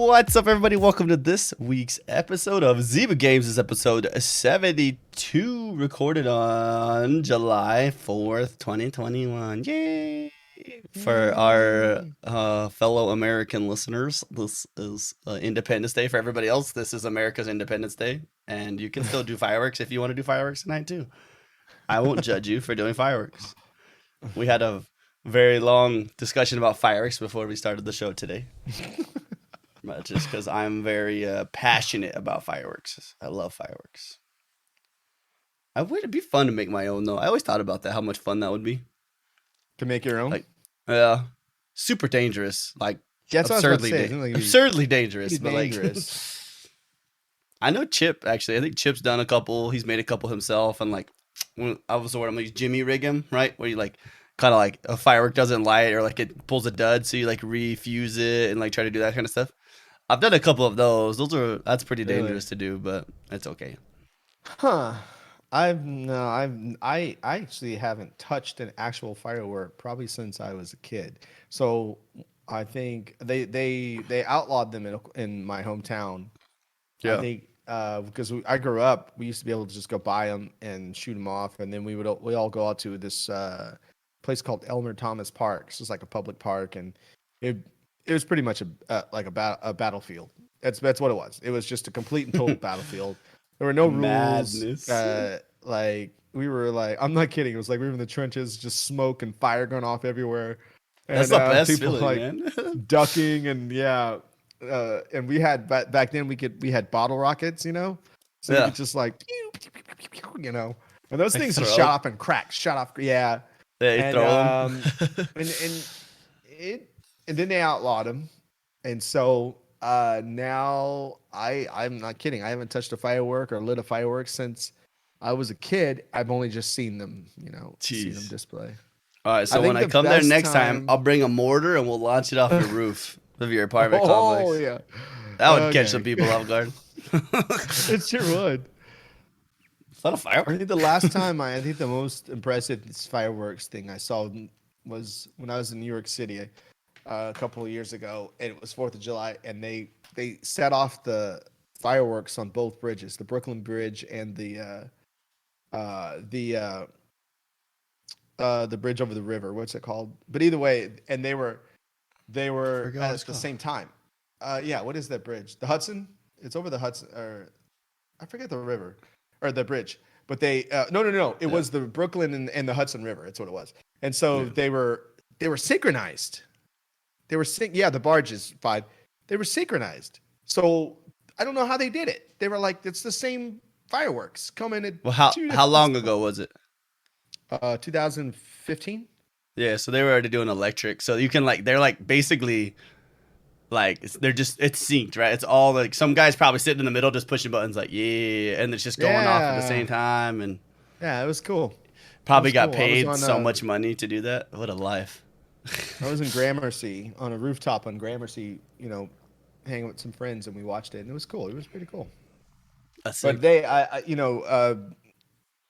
What's up, everybody? Welcome to this week's episode of Zyba Games. This is episode 72, recorded on July 4th, 2021. Yay! For our fellow American listeners, this is Independence Day. For everybody else, this is America's Independence Day. And you can still do fireworks if you want to do fireworks tonight, too. I won't judge you for doing fireworks. We had a very long discussion about fireworks before we started the show today. Just because I'm very passionate about fireworks. I love fireworks. It'd be fun to make my own, though. I always thought about that, how much fun that would be. To make your own? Like, super dangerous. Like, yeah, absurdly dangerous. But dangerous. Like, I know Chip, actually. I think Chip's done a couple. He's made a couple himself. And, like, when I was sort of like Jimmy rig him, right? Where you, like, kind of like a firework doesn't light or, like, it pulls a dud. So you, like, refuse it and, like, try to do that kind of stuff. I've done a couple of those. That's pretty dangerous to do, but it's okay. Huh. I actually haven't touched an actual firework probably since I was a kid. So I think they outlawed them in my hometown. Yeah. I think because I grew up, we used to be able to just go buy them and shoot them off, and then we all go out to this place called Elmer Thomas Park. It's just like a public park, and it was pretty much a battlefield. That's what it was. It was just a complete and total battlefield. There were no rules. Like we were like, I'm not kidding. It was like we were in the trenches, just smoke and fire going off everywhere. And, that's the best people feeling, like man. ducking and and we had back then we had bottle rockets, so you could just like and those things just shot off and cracked, shot off. Yeah. They throw them. And then they outlawed them, and so now I'm not kidding. I haven't touched a firework or lit a firework since I was a kid. I've only just seen them, seen them display. All right, so when I come there next time, I'll bring a mortar and we'll launch it off the roof of your apartment complex. Oh yeah, that would catch some people off guard. It sure would. It's not a firework. I think the last time I think the most impressive fireworks thing I saw was when I was in New York City. A couple of years ago, and it was 4th of July, and they set off the fireworks on both bridges, the Brooklyn Bridge and the bridge over the river. What's it called? But either way, and they were at the same time. What is that bridge? The Hudson? It's over the Hudson, or I forget the river or the bridge. But they no. It was the Brooklyn and the Hudson River. That's what it was. And so they were synchronized. They were the barges, fine. They were synchronized. So I don't know how they did it. They were like, it's the same fireworks coming at. Well, how long ago was it? 2015. Yeah, so they were already doing electric. So you can they're basically it's synced, right? It's all like some guy's probably sitting in the middle just pushing buttons and it's just going off at the same time. And yeah, it was cool. Probably got paid so much money to do that. What a life. I was in Gramercy on a rooftop on Gramercy, hanging with some friends, and we watched it, and it was cool. It was pretty cool. But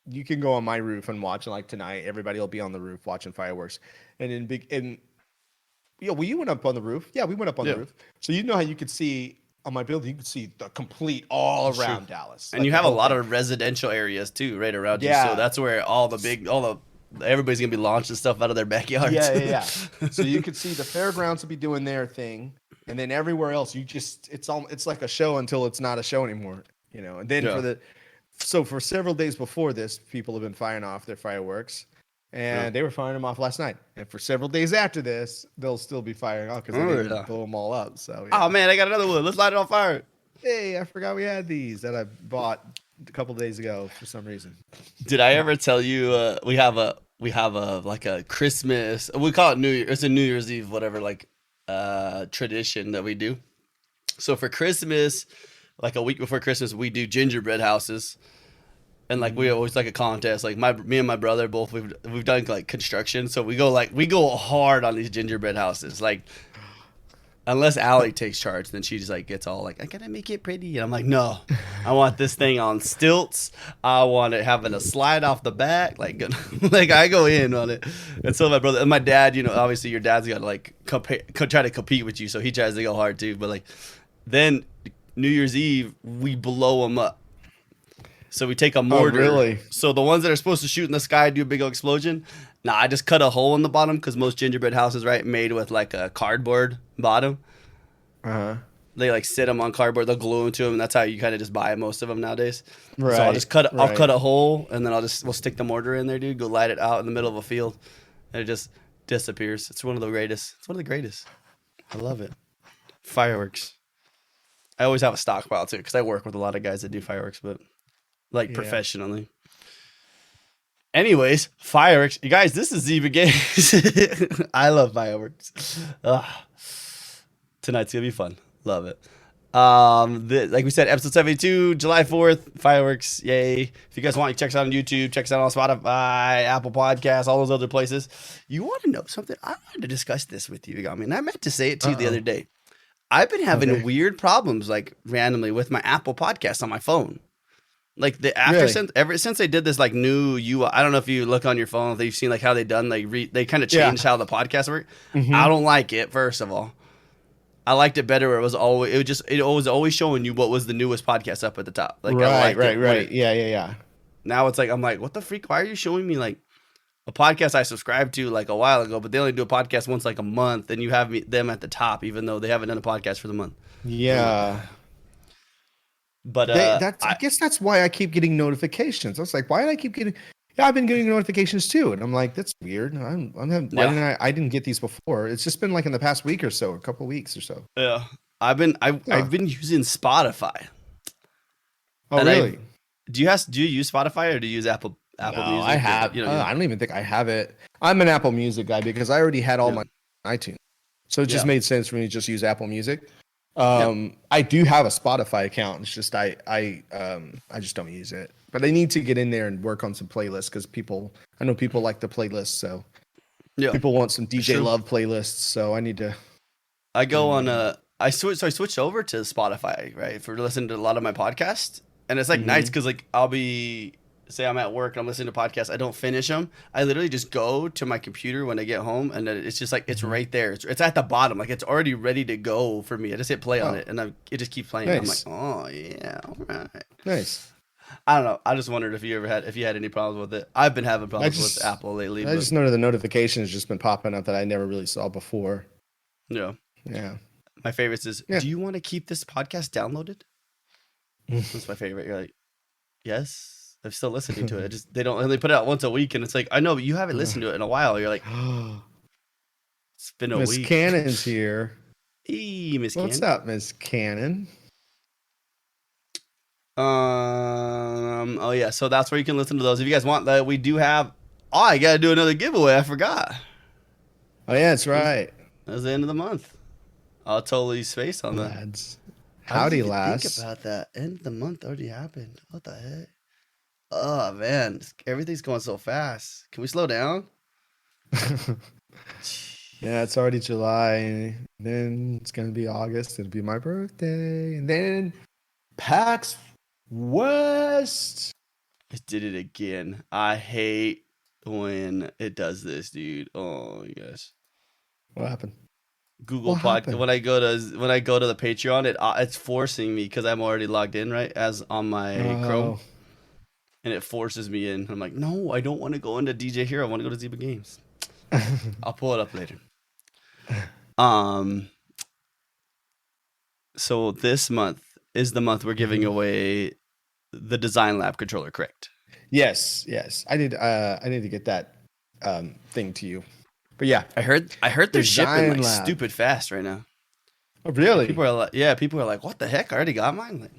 you can go on my roof and watch, and like tonight, everybody will be on the roof watching fireworks. And we went up on the roof. Yeah, we went up on the roof. So how you could see on my building, you could see the complete all around Dallas. And you have a lot of residential areas too, right around you. So that's where everybody's gonna be launching stuff out of their backyards. Yeah. So you could see the fairgrounds will be doing their thing, and then everywhere else, it's like a show until it's not a show anymore, And then for several days before this, people have been firing off their fireworks, and they were firing them off last night. And for several days after this, they'll still be firing off because they didn't blow them all up. So oh man, I got another one. Let's light it on fire. Hey, I forgot we had these that I bought a couple of days ago for some reason. Did I ever tell you we have a Christmas, we call it New Year, it's a New Year's Eve tradition that we do. So for Christmas, like a week before Christmas, we do gingerbread houses. And we always a contest. Me and my brother both we've done construction, so we go hard on these gingerbread houses. Unless Allie takes charge, then she just gets all I gotta make it pretty. And I'm like, no, I want this thing on stilts. I want it having a slide off the back. I go in on it. And so my brother and my dad, obviously your dad's got to try to compete with you. So he tries to go hard too. But Then New Year's Eve, we blow them up. So we take a mortar. Oh, really? So the ones that are supposed to shoot in the sky do a big old explosion. Nah, I just cut a hole in the bottom because most gingerbread houses, right, made with like a cardboard bottom. They like sit them on cardboard. They'll glue them to them, and that's how you kind of just buy most of them nowadays. Right. So I'll just I'll cut a hole, and then we'll stick the mortar in there, dude. Go light it out in the middle of a field, and it just disappears. It's one of the greatest. It's one of the greatest. I love it. Fireworks. I always have a stockpile too because I work with a lot of guys that do fireworks, but like professionally. Anyways, fireworks. You guys, this is Zyba Games. I love fireworks. Tonight's gonna be fun. Love it. Like we said, episode 72, July 4th, fireworks. Yay. If you guys want, you check us out on YouTube, check us out on Spotify, Apple Podcasts, all those other places. You want to know something? I wanted to discuss this with you, Yogomi, and I meant to say it to you the other day. I've been having weird problems, like randomly, with my Apple Podcast on my phone. Like ever since they did this like new UI, I don't know if you look on your phone, if you've seen like how they done they kind of changed how the podcast work. I don't like it. First of all, I liked it better where it was always showing you what was the newest podcast up at the top. Like right. Yeah. Now it's like I'm like, what the freak? Why are you showing me like a podcast I subscribed to like a while ago, but they only do a podcast once like a month, and you have them at the top even though they haven't done a podcast for the month. Yeah. But I guess that's why I keep getting notifications. I was like, why did I keep getting? Yeah, I've been getting notifications too, and I'm like, that's weird. I didn't get these before? It's just been like in the past week or so, a couple weeks or so. Yeah, I've been using Spotify. Oh, really? Do you use Spotify or do you use Apple Music? I have. I don't even think I have it. I'm an Apple Music guy because I already had all my iTunes, so it just made sense for me to just use Apple Music. I do have a Spotify account. It's just I just don't use it. But I need to get in there and work on some playlists because I know people like the playlists. So people want some DJ Love playlists. So I need to. I go on I switched over to Spotify, right, for listening to a lot of my podcasts, and it's like nice because like say I'm at work and I'm listening to podcasts, I don't finish them. I literally just go to my computer when I get home, and then it's just like it's right there. It's at the bottom, like it's already ready to go for me. I just hit play on it, and it just keeps playing. Nice. I'm like, oh yeah, all right, nice. I don't know. I just wondered if you had any problems with it. I've been having problems with Apple lately. I just know the notifications just been popping up that I never really saw before. Yeah. My favorites is, do you want to keep this podcast downloaded? That's my favorite. You're like, yes. I'm still listening to it. They put it out once a week, and it's like, I know, but you haven't listened to it in a while. You're like, it's been a week. Miss Cannon's here. Hey, Miss Cannon. What's up, Miss Cannon? Oh yeah, so that's where you can listen to those. If you guys want that, we do have. Oh, I gotta do another giveaway. I forgot. Oh yeah, that's right. That's the end of the month. I'll totally space on that. Lads. Howdy, lads. Think about that. End of the month already happened. What the heck? Oh man, everything's going so fast. Can we slow down? Yeah, it's already July. Then it's gonna be August. It'll be my birthday, and then PAX West. It did it again. I hate when it does this, dude. Oh my gosh. What happened? Google Podcast. When I go to the Patreon, it's forcing me because I'm already logged in, right, as on my Chrome. And it forces me in. I'm like, no, I don't want to go into DeeJayHerro. I want to go to Zyba Games. I'll pull it up later. So this month is the month we're giving away the Design Lab controller, correct? Yes. I need to get that thing to you. But yeah, I heard they're shipping like stupid fast right now. Oh really? People are like, what the heck? I already got mine. Like,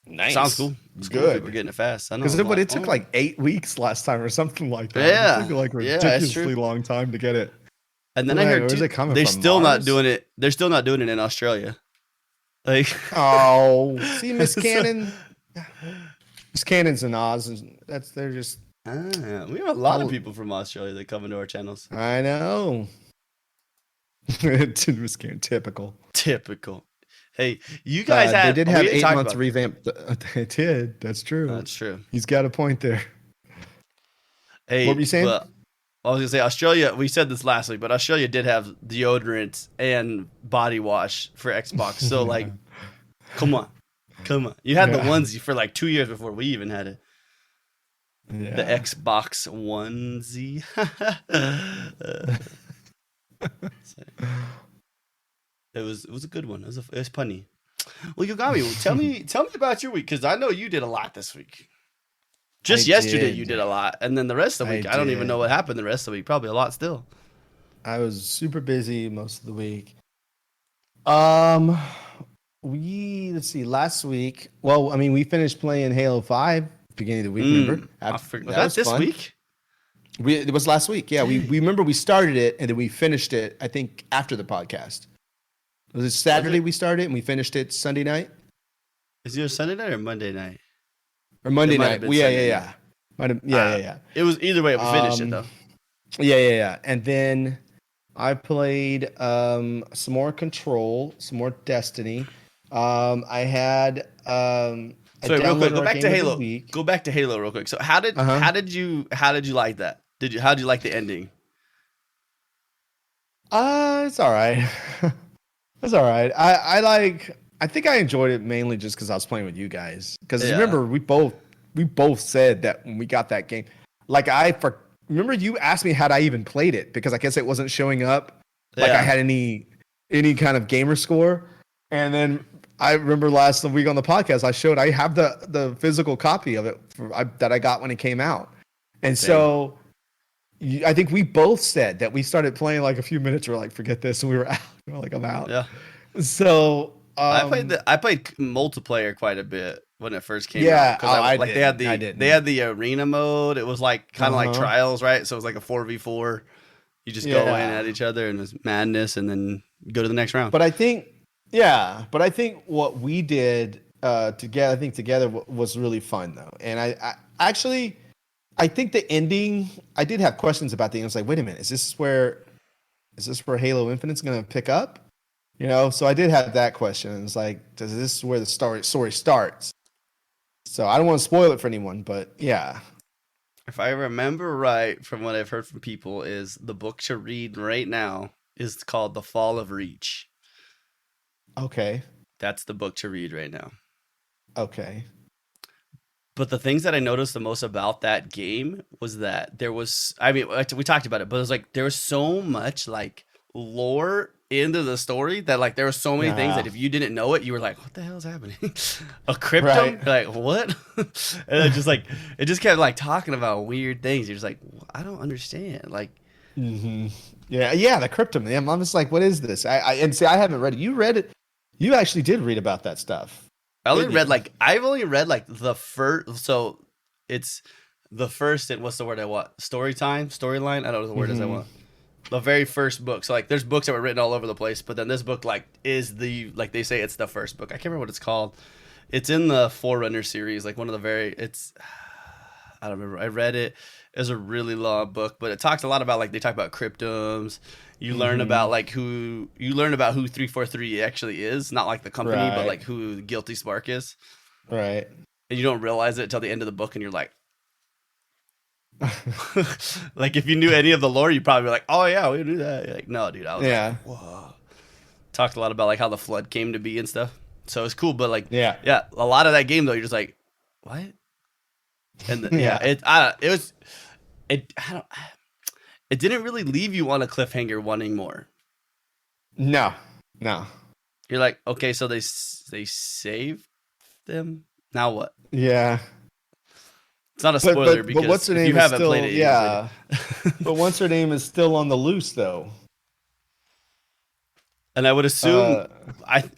nice. Sounds cool. It's good. We're getting it fast. I know. Because it took like 8 weeks last time or something like that. Yeah. It took like ridiculously long time to get it. And then I heard they're still not doing it. They're still not doing it in Australia. Like, see, Miss Cannon. Miss Cannon's in Oz, and they're just. We have a lot of people from Australia that come into our channels. I know. Miss Cannon, typical. Hey, you guys they did have 8 months revamp. They did. That's true. That's true. He's got a point there. Hey, what were you saying? I was gonna say Australia. We said this last week, but Australia did have deodorant and body wash for Xbox. So like, come on. You had the onesie for like 2 years before we even had it. Yeah. The Xbox onesie. It was a good one. It was funny. Well, Yogami, tell me about your week, because I know you did a lot this week. Just yesterday you did a lot, and then the rest of the week I don't even know what happened the rest of the week. Probably a lot still. I was super busy most of the week. Let's see. Last week, well, I mean, we finished playing Halo 5 beginning of the week. Remember? Was that this week? It was last week. Yeah, we remember we started it and then we finished it. I think after the podcast. Was it Saturday we started and we finished it Sunday night? Is it Sunday night or Monday night? Or Monday night? Yeah. It was either way. We finished it though. Yeah. And then I played some more Control, some more Destiny. I had so real quick, go back to Halo. Go back to Halo real quick. So how did you like that? How did you like the ending? It's all right. It's all right. I think I enjoyed it mainly just because I was playing with you guys. Because remember, we both said that when we got that game, like remember you asked me had I even played it, because I guess it wasn't showing up like I had any kind of gamer score. And then I remember last week on the podcast I have the physical copy of it that I got when it came out. And so I think we both said that we started playing like a few minutes. We're like, forget this, and we were out. We're like, I'm out. Yeah. So I played multiplayer quite a bit when it first came out. Yeah, they had the arena mode. It was like kind of like trials, right? So it was like a 4v4. You just go in at each other and it was madness, and then go to the next round. But I think what we did together was really fun though. And I think the ending, I did have questions about the ending. I was like, wait a minute, is this where Halo Infinite's going to pick up? So I did have that question. It's like, is this where the story starts? So I don't want to spoil it for anyone, but yeah. If I remember right from what I've heard from people, is the book to read right now is called The Fall of Reach. Okay. That's the book to read right now. Okay. But the things that I noticed the most about that game was that we talked about it, but it was like there was so much like lore into the story that like there were so many things that if you didn't know it, you were like, what the hell is happening? A crypto? Right. You're like, what? And it just kept like talking about weird things. You're just like, I don't understand. Like, yeah, the crypto. I'm just like, what is this? I haven't read it. You read it. You actually did read about that stuff. I've only read the first. So it's the first. And what's the word I want? Storyline. I don't know what the word is I want. The very first book. So like, there's books that were written all over the place, but then this book like is they say it's the first book. I can't remember what it's called. It's in the Forerunner series. Like one of the I don't remember. I read it. It was a really long book, but it talks a lot about they talk about cryptomes. You learn about who 343 actually is, not like the company, but like who Guilty Spark is. Right. And you don't realize it until the end of the book, and you're like, like if you knew any of the lore, you'd probably be like, oh yeah, we knew that. You're like, no, dude, I was like, whoa. Talked a lot about like how the flood came to be and stuff. So it's cool, but like, yeah, a lot of that game though, you're just like, what? And it didn't really leave you on a cliffhanger wanting more. No. You're like, okay, so they saved them. Now what? Yeah. It's not a spoiler because what's her name if you haven't played it, yeah. But what's her name is still on the loose though. And I would assume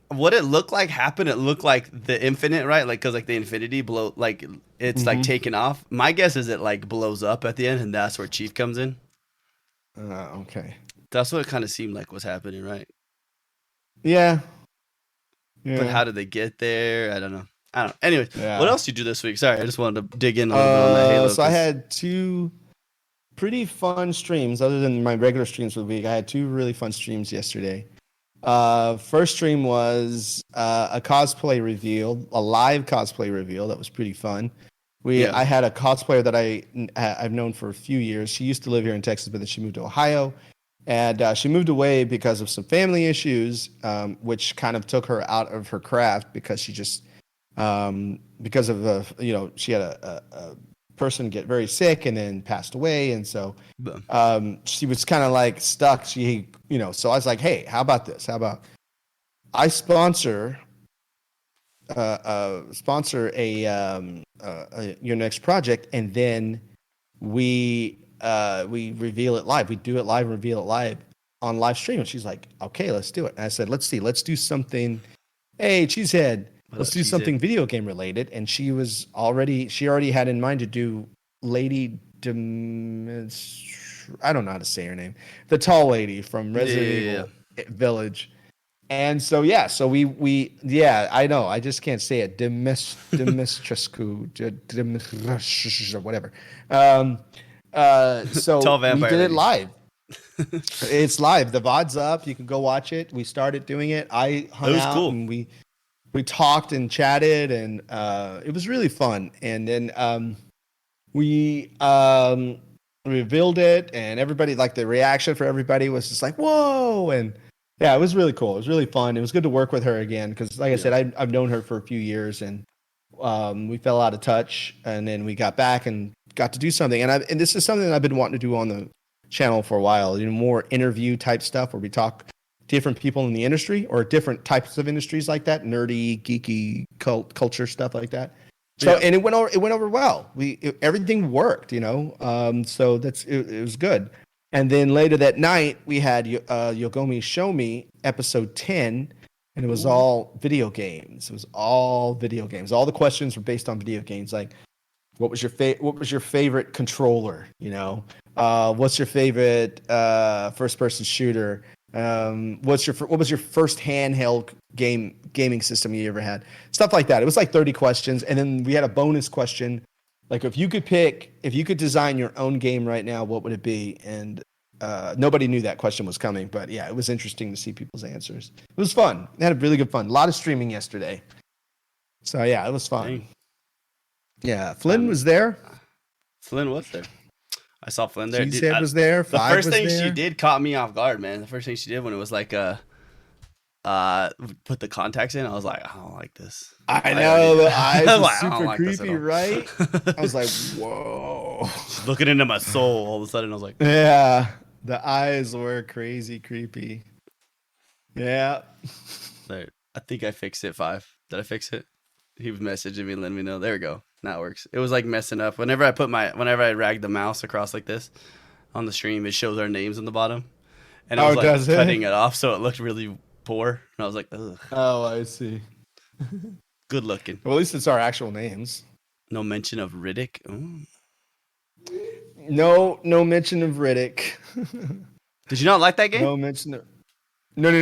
what it looked like happened. It looked like the Infinite, right? Like because like the Infinity blow, like it's like taken off. My guess is it like blows up at the end, and that's where Chief comes in. Okay. That's what it kind of seemed like was happening, right? Yeah. But how did they get there? I don't know. Anyways, what else did you do this week? Sorry, I just wanted to dig in a little bit on that Halo. So I had two pretty fun streams. Other than my regular streams for the week, I had two really fun streams yesterday. First stream was a live cosplay reveal. That was pretty fun. I had a cosplayer that I've known for a few years. She used to live here in Texas, but then she moved to Ohio, and she moved away because of some family issues, which kind of took her out of her craft because she just because of she had a person get very sick and then passed away, and so she was kind of like stuck. So I was like, hey, how about this? How about I sponsor your next project, and then we reveal it live. We do it live and reveal it live on live stream. And she's like, okay, let's do it. And I said, let's do something. Hey, Cheesehead, let's do something video game related. And she already had in mind to do Lady I don't know how to say her name, the tall lady from Resident Evil Village. And so we I know, I just can't say it. Dimitrescu, or whatever. So we did it live. It's live. The VOD's up. You can go watch it. We started doing it. I hung out cool. And we talked and chatted, and it was really fun. And then we revealed it, and everybody, like, the reaction for everybody was just like, whoa. And yeah, it was really cool. It was really fun. It was good to work with her again because, like I said, I've known her for a few years, and we fell out of touch, and then we got back and got to do something. And this is something that I've been wanting to do on the channel for a while. More interview type stuff where we talk different people in the industry or different types of industries like that, nerdy, geeky, culture stuff like that. So and it went over well. Everything worked, so it was good. And then later that night, we had Yogomi show me episode 10, and it was all video games. It was all video games. All the questions were based on video games. Like, what was your favorite controller? What's your favorite first-person shooter? What was your first handheld gaming system you ever had? Stuff like that. It was like 30 questions, and then we had a bonus question. Like, if you could design your own game right now, what would it be? And nobody knew that question was coming, but yeah, it was interesting to see people's answers. It was fun. I had a really good fun. A lot of streaming yesterday. So yeah, it was fun. Dang. Yeah, Flynn was there. Flynn was there. I saw Flynn there. Cheesehead was there. The first thing she did caught me off guard, man. The first thing she did when it was like put the contacts in, I was like, I don't like this. I know, the eyes were super creepy, right? I was like, whoa. She's looking into my soul all of a sudden. I was like, yeah, the eyes were crazy creepy. Yeah. I think I fixed it, 5. Did I fix it? He was messaging me, letting me know. There we go. Now it works. It was like messing up. Whenever I rag the mouse across like this on the stream, it shows our names on the bottom. And I was like cutting it off, so it looked really poor. And I was like, ugh. Oh, I see. Good looking. Well, at least it's our actual names. No mention of Riddick. Ooh. No mention of Riddick. Did you not like that game? No mention of. No.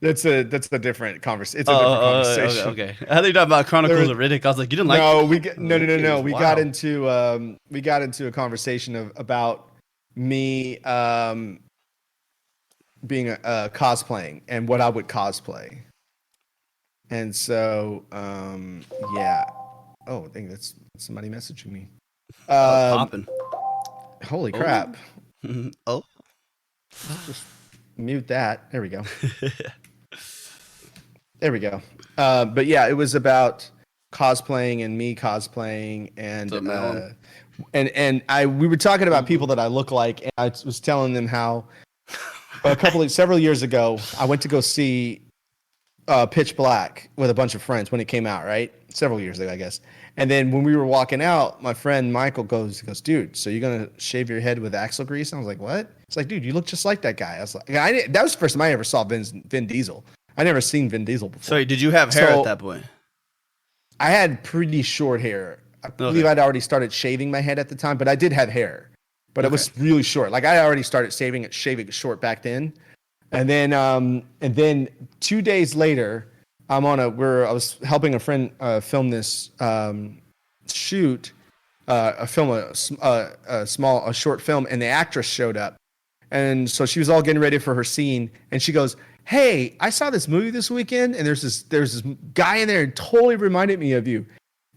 That's a different conversation. It's a different conversation. Okay. I thought you were talking about Chronicles of Riddick. I was like, you didn't like. No, no. We got into a conversation about me being cosplaying and what I would cosplay. And so yeah. Oh, I think that's somebody messaging me. Popping. Holy crap. Oh. Just mute that. There we go. There we go. But yeah, it was about cosplaying and me cosplaying, and we were talking about people that I look like, and I was telling them how several years ago I went to go see Pitch Black with a bunch of friends when it came out, right? Several years ago, I guess. And then when we were walking out, my friend Michael goes, dude, so you're gonna shave your head with axle grease? And I was like, what? It's like, dude, you look just like that guy. I was like, that was the first time I ever saw Vin Diesel. I never seen Vin Diesel before. So did you have hair at that point? I had pretty short hair. I believe I'd already started shaving my head at the time, but I did have hair. But it was really short. Like, I already started shaving it short back then. And then 2 days later, I was helping a friend film this shoot, a short film, and the actress showed up. And so she was all getting ready for her scene, and she goes, hey, I saw this movie this weekend, and there's this guy in there who totally reminded me of you.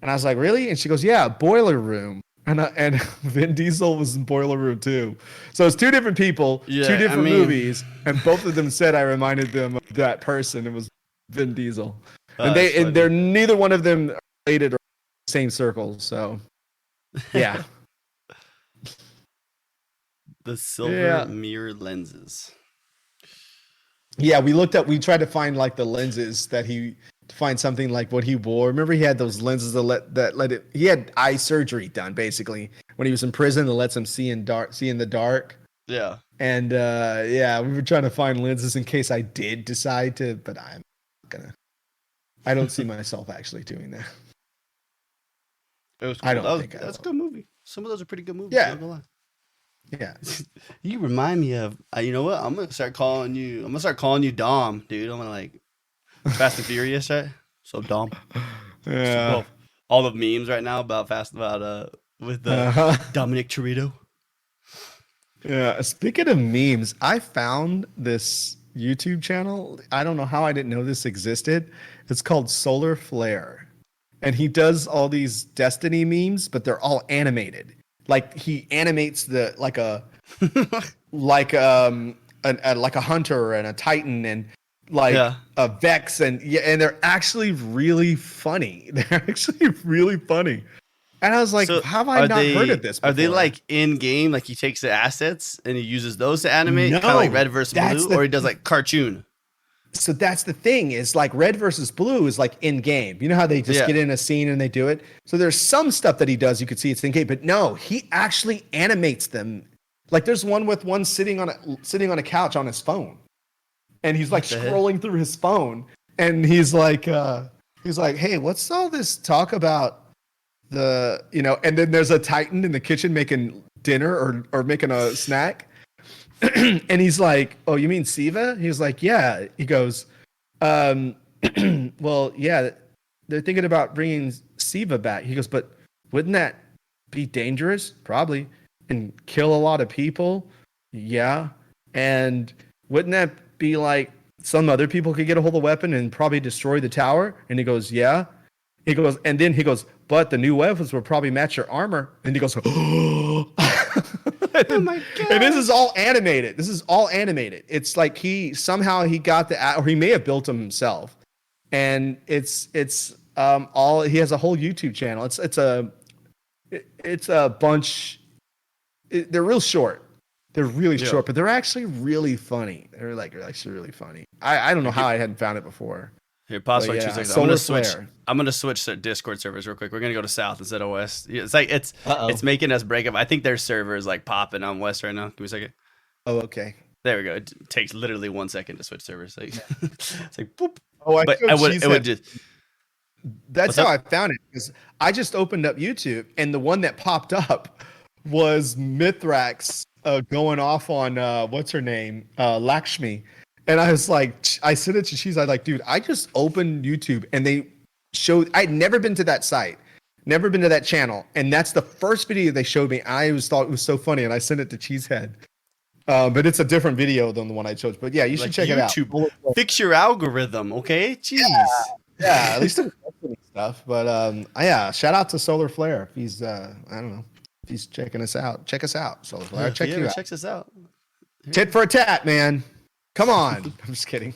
And I was like, really? And she goes, yeah, Boiler Room. And Vin Diesel was in Boiler Room too. So it's two different people, two different movies, and both of them said I reminded them of that person. It was Vin Diesel, and they're neither one of them related or same circles. So yeah, the silver mirror lenses. Yeah, we tried to find like the lenses that to find something like what he wore. Remember, he had those lenses that let it. He had eye surgery done basically when he was in prison that lets him see in the dark. Yeah. And we were trying to find lenses in case I did decide to, but I'm not gonna. I don't see myself actually doing that. It was cool. That's a good movie. Some of those are pretty good movies. Yeah. Not gonna lie. Yeah. You remind me of. You know what? I'm gonna start calling you Dom, dude. I'm gonna like Fast and Furious, right? So Dom. Yeah. Well, all the memes right now about with Dominic Toretto. Yeah. Speaking of memes, I found this YouTube channel. I don't know how I didn't know this existed. It's called Solar Flare, and he does all these Destiny memes, but they're all animated. Like he animates like a hunter and a titan and like a Vex and they're actually really funny. They're actually really funny. And I was like, how have I not heard of this before? Are they like in game? Like he takes the assets and he uses those to animate, kind of like Red versus Blue, or he does like cartoon? So that's the thing is like Red versus Blue is like in game. You know how they just get in a scene and they do it? So there's some stuff that he does. You could see it's in game, but no, he actually animates them. Like there's one with one sitting on a couch on his phone. And he's like scrolling through his phone. And he's like, hey, what's all this talk about and then there's a Titan in the kitchen making dinner or making a snack. And he's like, oh, you mean Siva? He's like, yeah. He goes, well, yeah, they're thinking about bringing Siva back. He goes, but wouldn't that be dangerous? Probably. And kill a lot of people? Yeah. And wouldn't that be like some other people could get a hold of a weapon and probably destroy the tower? And he goes, yeah. He goes, and then he goes, but the new weapons will probably match your armor. And he goes, oh my God. And this is all animated. It's like he got or he may have built them himself. And it's all, he has a whole YouTube channel. It's a bunch. They're real short. They're really short, but they're actually really funny. They're actually really funny. I don't know how I hadn't found it before. Here, pause for 2 seconds. I'm gonna switch to Discord servers real quick. We're gonna go to South instead of West. It's like it's making us break up. I think their server is like popping on West right now. Give me a second. Oh, okay. There we go. It takes literally 1 second to switch servers. Like, it's like boop. Oh, it would just. That's how I found it because I just opened up YouTube and the one that popped up was Mithrax going off on what's her name, Lakshmi. And I was like, I sent it to Cheese. I was like, dude, I just opened YouTube and they showed, I'd never been to that site, never been to that channel. And that's the first video they showed me. I always thought it was so funny. And I sent it to Cheesehead. But it's a different video than the one I chose. But yeah, you should check it out. Fix your algorithm, okay? Jeez. Yeah, at least stuff. But yeah, shout out to Solar Flare. If he's, I don't know, if he's checking us out. Check us out, Solar Flare. Check you out. Checks us out. Tit for a tat, man. Come on. I'm just kidding.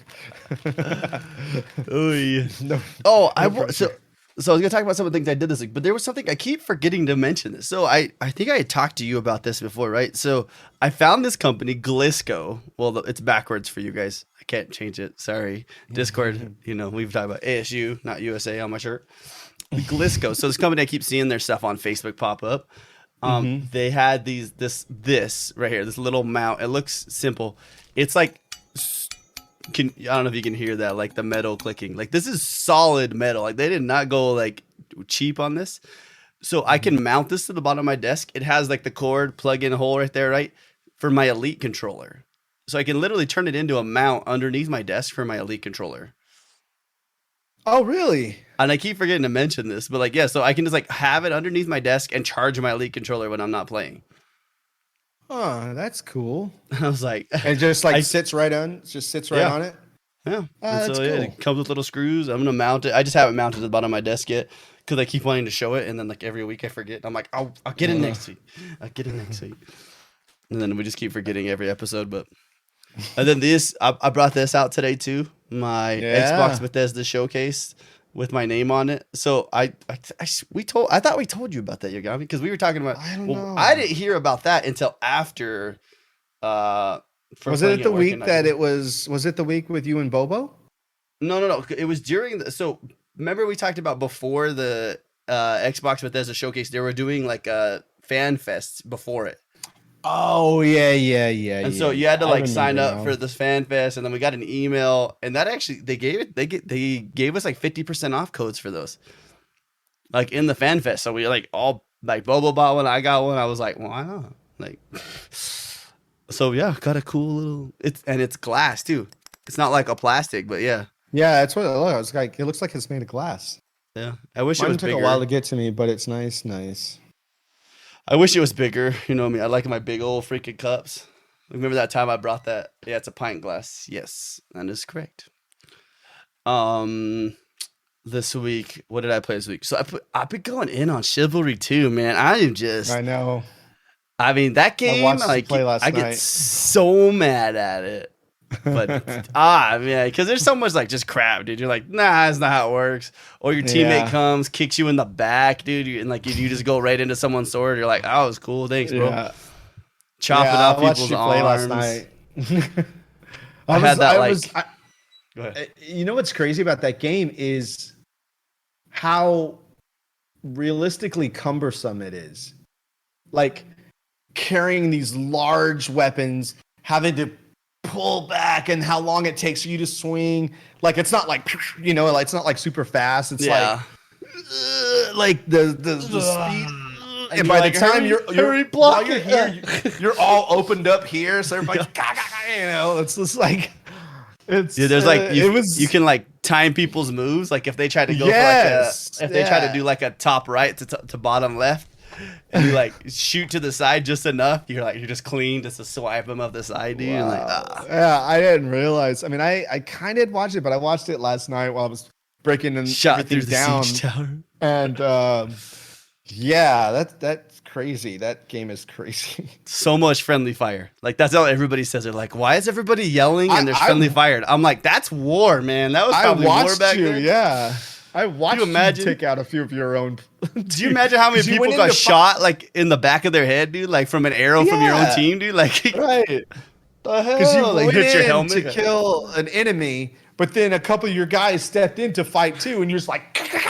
Oh, yeah. So I was going to talk about some of the things I did this week, but there was something I keep forgetting to mention this. So I think I had talked to you about this before, right? So I found this company, Glisco. Well, it's backwards for you guys. I can't change it. Sorry. Discord, we've talked about ASU, not USA on my shirt. Glisco. So this company, I keep seeing their stuff on Facebook pop up. They had this right here, this little mount. It looks simple. It's like, I don't know if you can hear that, like the metal clicking. Like this is solid metal. Like they did not go like cheap on this. So I can mount this to the bottom of my desk. It has like the cord plug-in hole right there, right? For my Elite controller. So I can literally turn it into a mount underneath my desk for my Elite controller. Oh, really? And I keep forgetting to mention this, but like, yeah, so I can just like have it underneath my desk and charge my Elite controller when I'm not playing. Oh, that's cool. I was like, and just like sits right on it. Yeah. That's cool. It comes with little screws. I'm gonna mount it. I just haven't mounted to the bottom of my desk yet because I keep wanting to show it, and then like every week I forget. I'm like, I'll get it next week. I'll get it next week, and then we just keep forgetting every episode. But and then I brought this out today too. My Xbox Bethesda showcase with my name on it. So I thought we told you about that, Yogomi, because we were talking about. I didn't hear about that until after. Was it the week that it was? Was it the week with you and Bobo? No. It was during so remember we talked about before the Xbox Bethesda showcase. They were doing like a fan fest before it. Oh yeah. And so you had to like sign up for this fan fest, and then we got an email, and that actually they gave us like 50% off codes for those, like in the fan fest. So we like all like Bobo bought one, I got one. I was like, why not? Like, so yeah, got a cool little. It's glass too. It's not like a plastic, but yeah. Yeah, that's what it looks like. It looks like it's made of glass. Yeah, I wish it was bigger. Took a while to get to me, but it's nice. I wish it was bigger. You know me. I like my big old freaking cups. Remember that time I brought that? Yeah, it's a pint glass. Yes, that is correct. This week, what did I play this week? So I've been going in on Chivalry 2, man. I know. I mean, that game, like, I get so mad at it. But man, because there's so much like just crap, dude. You're like, nah, that's not how it works. Or your teammate comes, kicks you in the back, dude, and like you just go right into someone's sword. You're like, oh, it was cool, thanks, bro. Chopping up people's arms. Last night. Go ahead. You know what's crazy about that game is how realistically cumbersome it is. Like carrying these large weapons, having to pull back, and how long it takes for you to swing. Like it's not like, you know, like it's not like super fast. It's like the speed. And by the time while you're here, you're all opened up here. So everybody's, you know, it's just like, it's there's like you can like time people's moves. Like if they try to go for they try to do like a top right to bottom left, and you like shoot to the side just enough, you're just clean just to swipe them up the side, dude. Wow. Like, yeah, I didn't realize. I mean, I kind of watched it, but I watched it last night while I was breaking everything down. Siege tower. And yeah, that's crazy. That game is crazy. So much friendly fire. Like that's all everybody says. They're like, why is everybody yelling and there's friendly fire? I'm like, that's war, man. That was probably war back then. Yeah. I watched you take out a few of your own. Do you imagine how many people got shot like in the back of their head, dude? Like from an arrow from your own team, dude? Like, right. The hell? Because you like, hit your helmet to kill an enemy, but then a couple of your guys stepped in to fight too, and you're just like hit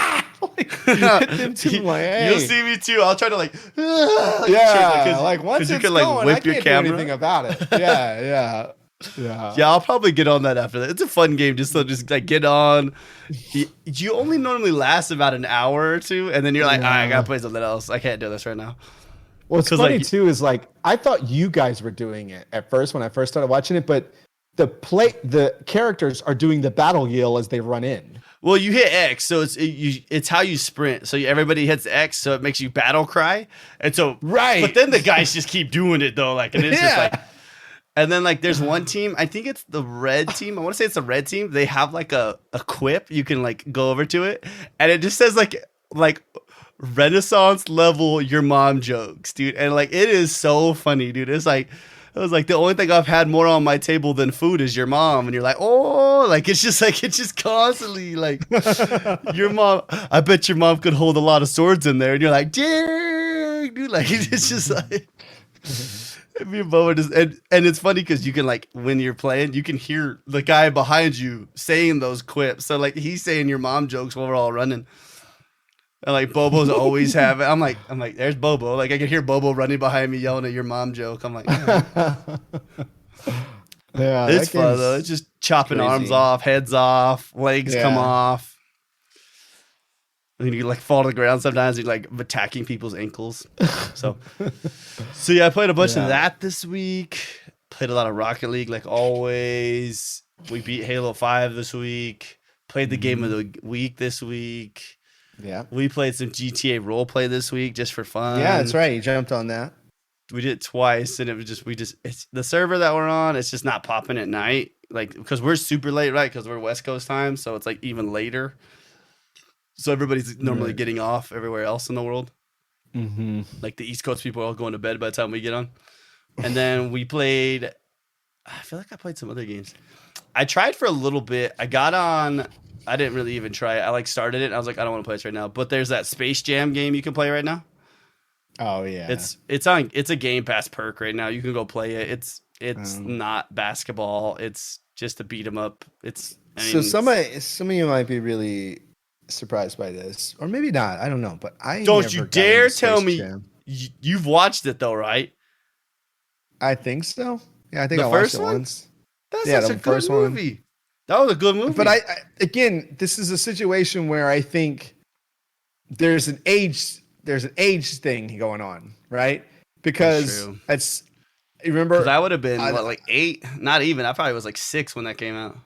them too. Like, hey. You'll see me too. I'll try to like like once it's going, I can't do anything about it. Yeah. I'll probably get on that after that. It's a fun game, just like get on. You only normally last about an hour or two, and then you're like, I gotta play something else. I can't do this right now. What's funny too is like I thought you guys were doing it at first when I first started watching it, but the characters are doing the battle yell as they run in. Well, you hit X, so it's how you sprint. So everybody hits X, so it makes you battle cry, and so But then the guys just keep doing it though, like, and it's just like. And then like there's one team, I think it's the red team. I want to say it's the red team. They have like a quip. You can like go over to it, and it just says like Renaissance level your mom jokes, dude. And like it is so funny, dude. It was like the only thing I've had more on my table than food is your mom, and you're like, oh, like it's just constantly like your mom. I bet your mom could hold a lot of swords in there, and you're like, dang, dude. Like it's just like. Me and Boba just, and it's funny because you can like when you're playing, you can hear the guy behind you saying those quips. So like he's saying your mom jokes while we're all running. And like Bobo's always having. I'm like, there's Bobo. Like I can hear Bobo running behind me yelling at your mom joke. I'm like, yeah, it's fun though. It's just chopping arms off, heads off, legs come off. And you like fall to the ground sometimes. You're like attacking people's ankles. So yeah, I played a bunch of that this week. Played a lot of Rocket League, like always. We beat Halo 5 this week. Played the game of the week this week. Yeah, we played some GTA roleplay this week just for fun. Yeah, that's right. You jumped on that. We did it twice, and it was it's the server that we're on. It's just not popping at night, like because we're super late, right? Because we're West Coast time, so it's like even later. So everybody's normally Right. getting off everywhere else in the world. Mm-hmm. Like the East Coast people are all going to bed by the time we get on. And then we played. I feel like I played some other games. I tried for a little bit. I got on. I didn't really even try it. I like started it. And I was like, I don't want to play this right now. But there's that Space Jam game you can play right now. Oh yeah. It's a Game Pass perk right now. You can go play it. It's not basketball. It's just a beat 'em up. So some of you might be really surprised by this, or maybe not. I don't know. But I don't never you got dare into tell Space me Jam. you've watched it though, right? I think so. Yeah, I think The I watched first it one? once. That's Yeah, such the a good first one. movie. That was a good movie. But I again, this is a situation where I think there's an age thing going on, right? Because true. it's you remember because I would have been like 8, not even. I probably was like 6 when that came out.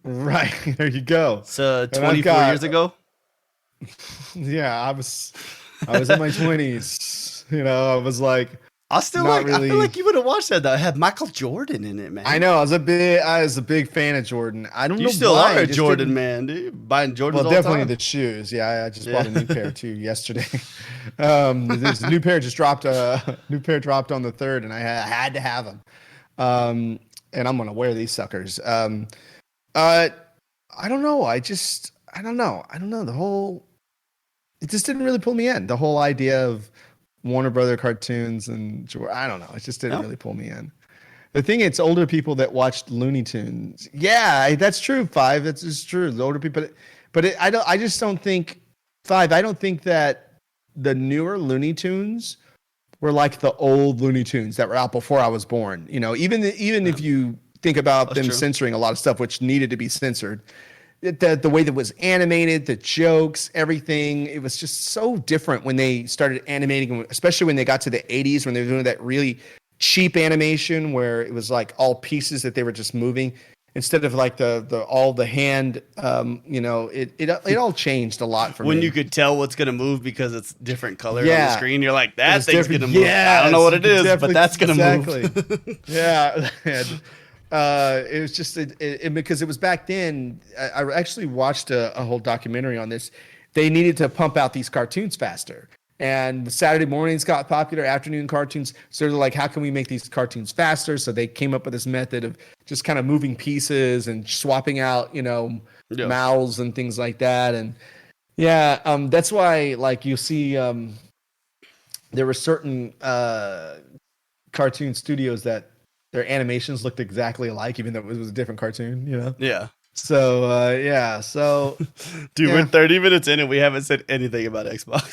right there you go. So And I've 24 years ago. Yeah, I was in my 20s. You know, I was like, I still not like. I feel really- like you would have watched that though. It had Michael Jordan in it, man. I know I was a big fan of Jordan. I don't know. You still why, are I a just Jordan didn't- man, dude. Buying Jordans Well, all definitely the time. the shoes. Yeah, I just Yeah. bought a new pair too yesterday. This new pair just dropped. New pair dropped on the 3rd, and I had to have them. And I'm gonna wear these suckers. I don't know. I don't know. It just didn't really pull me in. The whole idea of Warner Brother cartoons and I don't know. It just didn't really pull me in. The thing, it's older people that watched Looney Tunes. Yeah, that's true. 5, that's just true. The older people, I just don't think 5. I don't think that the newer Looney Tunes were like the old Looney Tunes that were out before I was born. You know, even if you think about That's them true. censoring a lot of stuff which needed to be censored, the way that it was animated, the jokes, everything, it was just so different when they started animating, especially when they got to the 80s when they were doing that really cheap animation where it was like all pieces that they were just moving instead of like the hand. You know, it all changed a lot for When me. you could tell what's gonna move because it's different color on Yeah. the screen, you're like, It that was thing's different. gonna move. I don't know what it is, but Definitely- that's gonna exactly. move. Yeah. It was just because it was back then. I actually watched a whole documentary on this. They needed to pump out these cartoons faster, and Saturday mornings got popular. Afternoon cartoons, so they're like, how can we make these cartoons faster? So they came up with this method of just kind of moving pieces and swapping out, Yeah. mouths and things like that. And yeah, that's why like you see, there were certain cartoon studios that their animations looked exactly alike, even though it was a different cartoon, Yeah. So, yeah. So, Dude, Yeah. we're 30 minutes in and we haven't said anything about Xbox.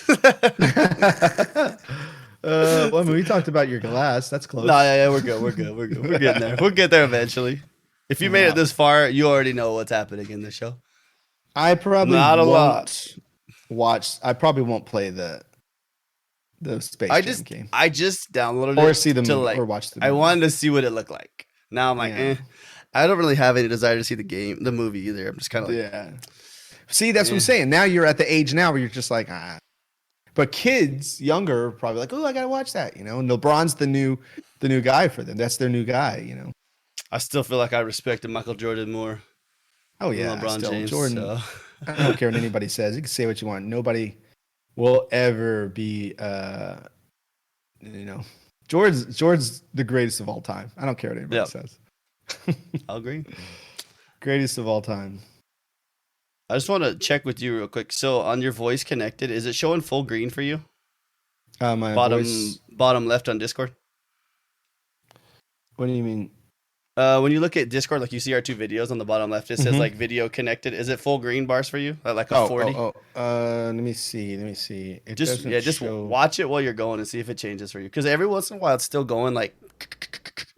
well, I mean, we talked about your glass. That's close. No, yeah, we're good. We're getting there. We'll get there eventually. If you made it this far, you already know what's happening in the show. I probably Not a won't I probably won't play the Space Jam game. I just downloaded Or it see the to, movie, like, or watch the I movie. wanted to see what it looked like. Now I'm like, Yeah. I don't really have any desire to see the movie either. I'm just kind of like, Yeah. See, that's what I'm saying. Now you're at the age now where you're just like, ah. But kids, younger, are probably like, oh, I gotta watch that, And LeBron's the new guy for them. That's their new guy, I still feel like I respected Michael Jordan more Oh than yeah, LeBron still, James. Jordan. So. I don't care what anybody says. You can say what you want. Nobody will ever be, George's the greatest of all time. I don't care what anybody says. I'll agree. Greatest of all time. I just want to check with you real quick. So on your voice connected, is it showing full green for you? My Bottom voice. bottom left on Discord. What do you mean? When you look at Discord, like you see our 2 videos on the bottom left, it says like video connected. Is it full green bars for you? Like a 40? Let me see. It Just doesn't show. watch it while you're going and see if it changes for you. Because every once in a while it's still going like,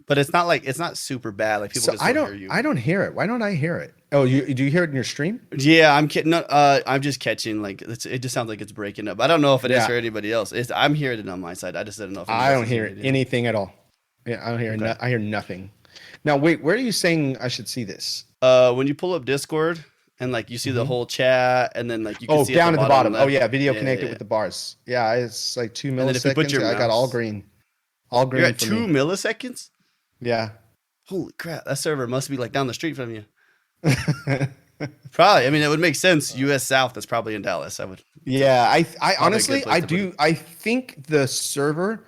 but it's not super bad. Like people So just I don't don't. hear you. I don't hear it. Why don't I hear it? Oh, do you hear it in your stream? Yeah, I'm kidding. No, I'm just catching like it just sounds like it's breaking up. I don't know if it is Yeah. for anybody else. I'm hearing it on my side. I just didn't know if I anybody don't else hear is hearing it. anything at all. Yeah, I don't hear. Okay. I hear nothing. Now, wait. Where are you saying I should see this? When you pull up Discord and like you see the whole chat and then like you can see down at the bottom. left. Oh yeah, video Yeah, connected yeah. with the bars. Yeah, it's like 2 then if you put milliseconds. your I got all mouse- green. All green. You're at for 2 me. milliseconds? Yeah. Holy crap! That server must be like down the street from you. Probably. I mean, it would make sense. U.S. South is probably in Dallas. I would. Yeah, I Probably a honestly, good place I to put do. it. I think the server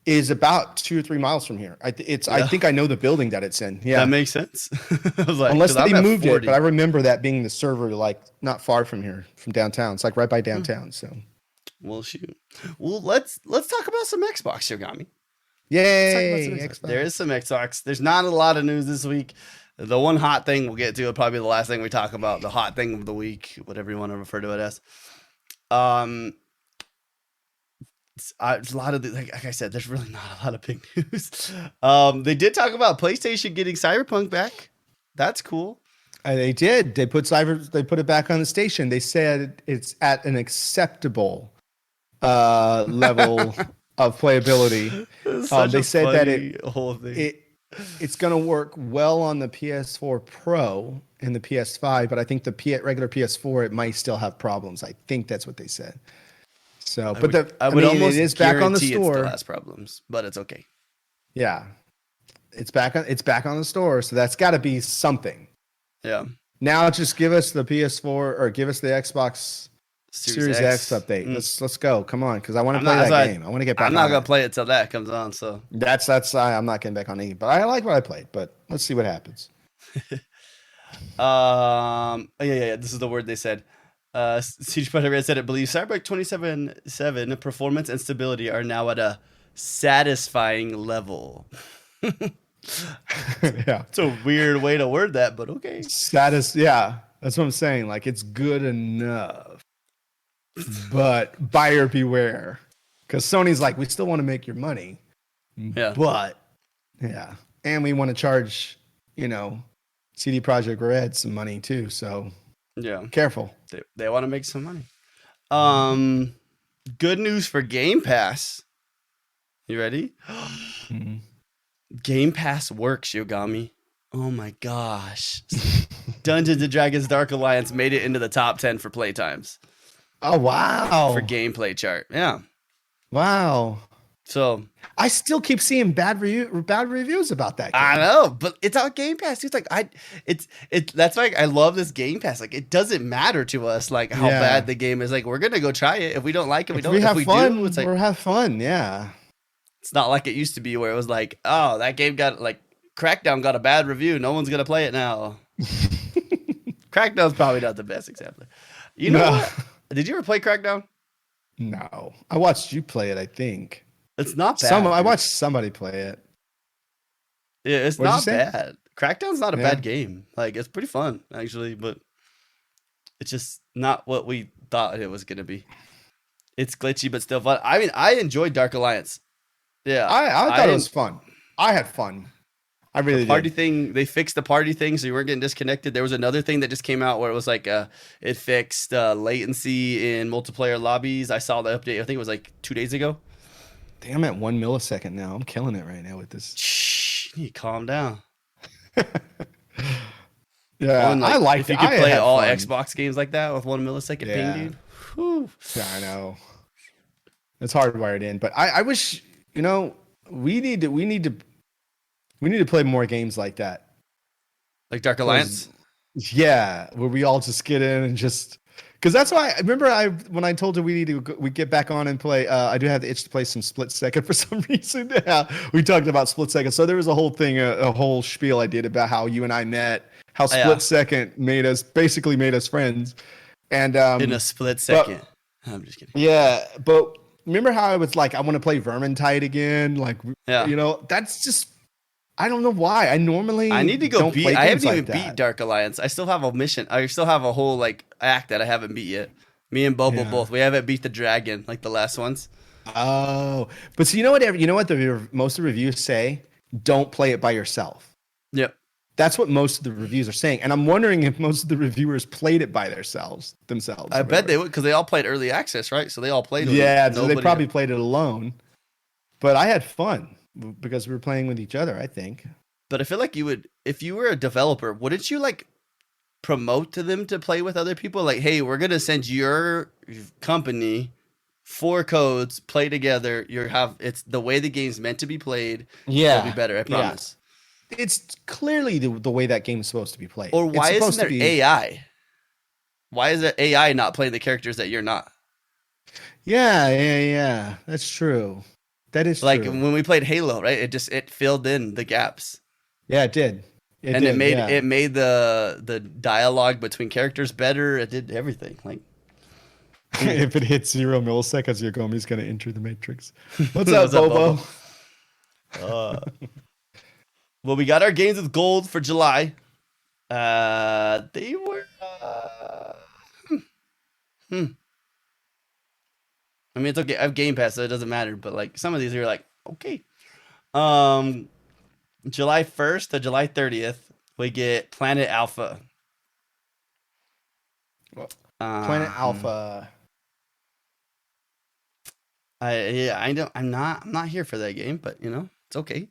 is about 2 or 3 miles from here. I Yeah. think I know the building that it's in. Yeah, That makes sense. I was like, unless because I'm they at moved 40. it, but I remember that being the server like not far from here, from downtown. It's like right by Hmm. downtown. So Well, shoot. Well, let's talk about some Xbox, Yogami. Let's talk about some yay, Xbox. There Xbox. is some Xbox. There's not a lot of news this week. The one hot thing we'll get to will probably be the last thing we talk about. The hot thing of the week, whatever you want to refer to it as. There's a lot of like I said, there's really not a lot of big news. They did talk about PlayStation getting Cyberpunk back. That's cool. They did. They put They put it back on the station. They said it's at an acceptable level of playability. It's such They a said that funny whole thing. it's going to work well on the PS4 Pro and the PS5, but I think the regular PS4 it might still have problems. I think that's what they said. So, I would almost it is back on the guarantee it store. still has problems, but it's okay. Yeah, it's back on the store. So that's got to be something. Yeah. Now just give us the PS4 or give us the Xbox Series X update. Let's go. Come on, because I want to play that game. I want to get back. I'm not gonna play it till that comes on. So that's I'm not getting back on any. But I like what I played. But let's see what happens. Yeah. This is the word they said. Siege Spider Red said it believes Cyberpunk 2077 performance and stability are now at a satisfying level. Yeah, it's a weird way to word that, but okay. Yeah, that's what I'm saying. Like it's good enough, but buyer beware, because Sony's like, we still want to make your money, but yeah, and we want to charge, CD Projekt Red some money too. So yeah, careful. They want to make some money. Good news for Game Pass. You ready? Mm-hmm. Game Pass works, Yogami. Oh my gosh. Dungeons and Dragons Dark Alliance made it into the top 10 for playtimes. Oh, wow. For gameplay chart. Yeah. Wow. So I still keep seeing bad reviews about that game. I know, but it's on Game Pass. It's like that's like I love this Game Pass. Like it doesn't matter to us like how bad the game is. Like we're gonna go try it. If we don't like it, we don't. Have fun. It's like we'll have fun. Yeah. It's not like it used to be where it was like, oh, that game got like Crackdown got a bad review. No one's gonna play it now. Crackdown's probably not the best example. You know what? Did you ever play Crackdown? No, I watched you play it. I think it's not bad. I watched somebody play it. Yeah, it's not bad. Crackdown's not a bad game. Like it's pretty fun actually, but it's just not what we thought it was gonna be. It's glitchy but still fun. I mean, I enjoyed Dark Alliance. Yeah, I thought it was fun. I had fun. I really did. Party thing. They fixed the party thing, so you weren't getting disconnected. There was another thing that just came out where it was like it fixed latency in multiplayer lobbies. I saw the update. I think it was like 2 days ago. Damn, I'm at 1 millisecond now. I'm killing it right now with this. Shh, you need to calm down. Yeah, like, I like. If you could play all Xbox games like that with 1 millisecond ping, dude. Whew. Yeah, I know. It's hardwired in, but I wish we need to play more games like that. Like Dark Alliance? Yeah, where we all just get in and just because that's why I remember when I told you we get back on and play. I do have the itch to play some Split Second for some reason. Yeah, we talked about Split Second, so there was a whole thing, a whole spiel I did about how you and I met, how Split Second made us friends, and in a split second. I'm just kidding. Yeah, but remember how I was like, I want to play Vermintide again? Like, that's just, I don't know why. I need to go beat. I haven't even beat Dark Alliance. I still have a mission. I still have a whole like act that I haven't beat yet. Me and Bobo both. We haven't beat the dragon like the last ones. Oh, but so you know what most of the reviews say? Don't play it by yourself. Yep. That's what most of the reviews are saying, and I'm wondering if most of the reviewers played it by themselves. I bet they would, because they all played early access, right? So they all played. So they probably played it alone. But I had fun because we were playing with each other, I think. But I feel like you would, if you were a developer, wouldn't you like promote to them to play with other people? Like, hey, we're gonna send your company 4 codes, play together. It's the way the game's meant to be played. Yeah, it'll be better. I promise. It's clearly the way that game's supposed to be played. Or why isn't there AI? Why is it AI not playing the characters that you're not? Yeah. That's true. That is Like true. when we played Halo, right? It filled in the gaps. Yeah, it did. It made the dialogue between characters better. It did everything. Like if it hits 0 milliseconds, Yogomi's gonna enter the matrix. What's up, Bobo? Well, we got our games with gold for July. They were. I mean, it's okay. I have Game Pass, so it doesn't matter. But like some of these are like okay. July 1st to July 30th, we get Planet Alpha. Planet Alpha. I'm not here for that game, but you know, it's okay.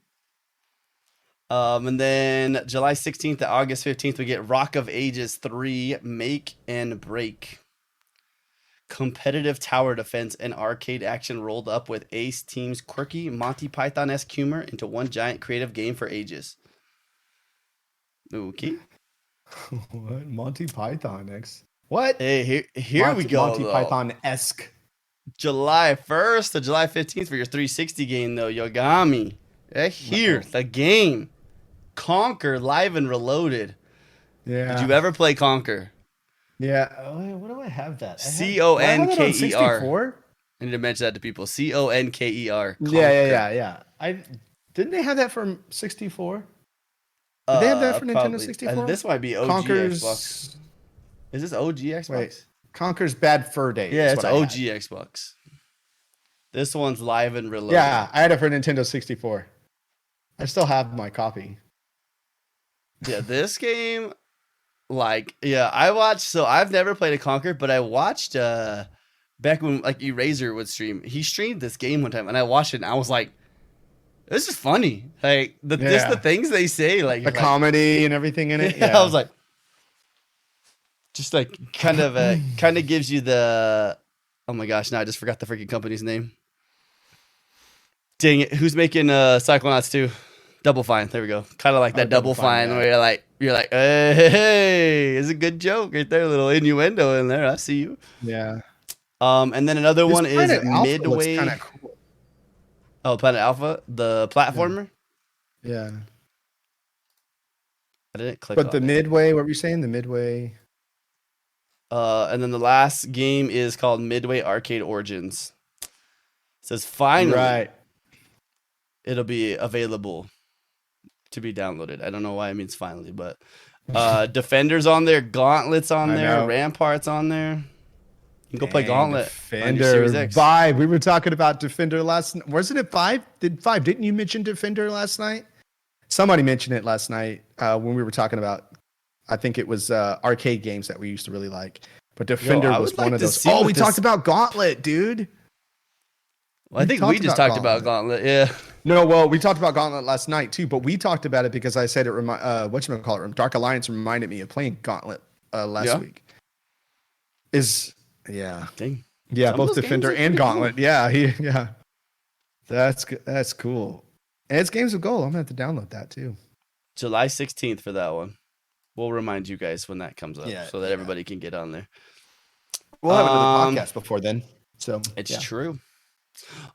And then July 16th to August 15th, we get Rock of Ages 3 Make and Break. Competitive tower defense and arcade action rolled up with Ace Team's quirky Monty Python-esque humor into one giant creative game for ages. Okay. What? Monty Python-esque? What? Hey, here we go. Monty Python-esque. July 1st to July 15th for your 360 game, though. Yogami. Here, the game. Conquer Live and Reloaded. Yeah. Did you ever play Conquer? Yeah. What do I have that? Conker. I need to mention that to people. Conker. Yeah. Didn't they have that for 64? Did they have that for Nintendo 64? This might be OG Xbox. Is this OG Xbox? Wait, Conker's Bad Fur Day. Yeah, it's OG Xbox. This one's Live and Reloaded. Yeah, I had it for Nintendo 64. I still have my copy. Yeah, this game, I watched. So I've never played a Conquer, but I watched back when like Eraser would stream. He streamed this game one time, and I watched it, and I was like, "This is funny." Like just the things they say, like the comedy and everything in it. Yeah, I was like, just like kind of gives you the. Oh my gosh! Now I just forgot the freaking company's name. Dang it! Who's making Cyclones 2? Double Fine. There we go. Kind of like that Double Fine where you're like, hey, it's a good joke right there. A little innuendo in there. I see you. Yeah. And then another one is Midway. Kind of cool. Oh, Planet Alpha, the platformer. Yeah. I didn't click. But the Midway, what were you saying? The Midway. And then the last game is called Midway Arcade Origins. It says finally, right. It'll be available to be downloaded. I don't know why it means finally, but Defender's on there, Gauntlet's on there, Rampart's on there. You can go play Gauntlet. Defender Vibe. We were talking about Defender last night. Wasn't it 5? Didn't you mention Defender last night? Somebody mentioned it last night when we were talking about, I think it was arcade games that we used to really like. But Defender was one of those. Oh, we talked about Gauntlet, dude. Well, I think we just talked about Gauntlet. Yeah. No, well, we talked about Gauntlet last night too, but we talked about it because I said it Dark Alliance reminded me of playing Gauntlet last week. Dang. Yeah, both Defender and Gauntlet. Cool. Yeah. That's cool. And it's Games of Gold. I'm gonna have to download that too. July 16th for that one. We'll remind you guys when that comes up so that everybody can get on there. We'll have another podcast before then. So it's true.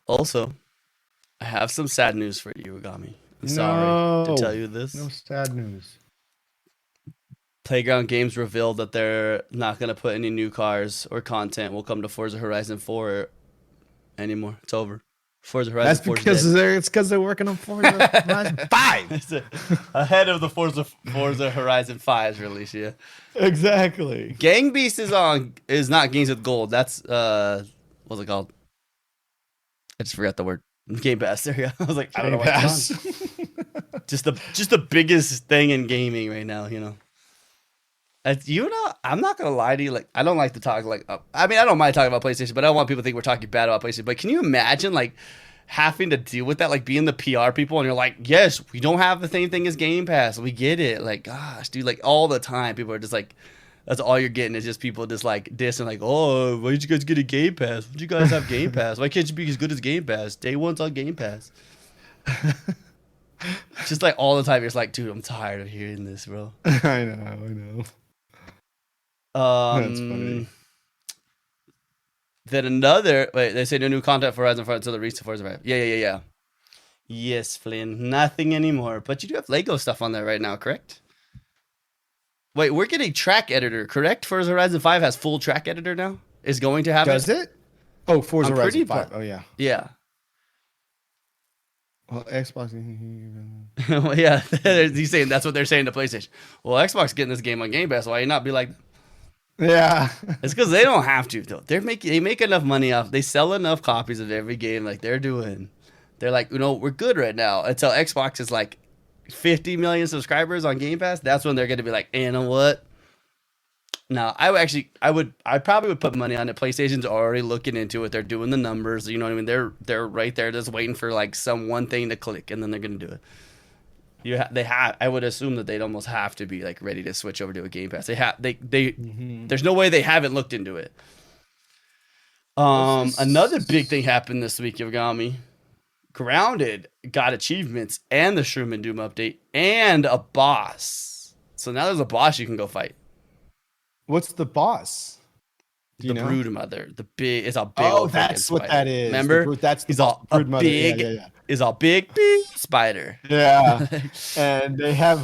Also, I have some sad news for you, Yogomi. I'm sorry to tell you this. No sad news. Playground Games revealed that they're not going to put any new cars or content will come to Forza Horizon 4 anymore. It's over. Forza Horizon 4 it's because they're working on Forza Horizon 5. Ahead of the Forza Horizon 5's release, yeah. Exactly. Gang Beast is not Games with Gold. That's what's it called? I just forgot the word. Game Pass. There you go. I was like, I don't know what's on. Just the biggest thing in gaming right now, you know. I'm not gonna lie to you. Like, I don't like to talk I mean, I don't mind talking about PlayStation, but I don't want people to think we're talking bad about PlayStation. But can you imagine like having to deal with that, like being the PR people, and you're like, yes, we don't have the same thing as Game Pass. We get it. Like, gosh, dude, like all the time, people are just like, that's all you're getting is just people just like dissing, like, oh, why did you guys get a Game Pass? Why did you guys have Game Pass? Why can't you be as good as Game Pass? Day one's on Game Pass. Just like all the time, you're just like, dude, I'm tired of hearing this, bro. I know. That's funny. Then another wait, they say no new content for Horizon 5 until the release of Forza 5. Yeah. Yes, Flynn. Nothing anymore. But you do have Lego stuff on there right now, correct? Wait, we're getting track editor, correct? Forza Horizon 5 has full track editor now? Is going to have Does it? Oh, Forza Horizon 5. Oh, yeah. Yeah. Well, Xbox. Well, yeah. He's saying that's what they're saying to PlayStation. Well, Xbox getting this game on Game Pass. Why you not be like... Yeah. It's because they don't have to, though. They make enough money off. They sell enough copies of every game like they're doing. They're like, we're good right now. Until Xbox is like 50 million subscribers on Game Pass, that's when they're going to be like, you know what? No, I probably would put money on it. PlayStation's already looking into it. They're doing the numbers. You know what I mean? They're right there, just waiting for like some one thing to click, and then they're going to do it. I would assume that they'd almost have to be like ready to switch over to a Game Pass. There's no way they haven't looked into it. Another big thing happened this week, Yogomi. Grounded got achievements and the Shroom and Doom update and a boss. So now there's a boss you can go fight. What's the boss? The Brood Mother. It's a big. Oh, that's what that is. Remember? That's all Brood Mother. Yeah. Is a big spider. Yeah. And they have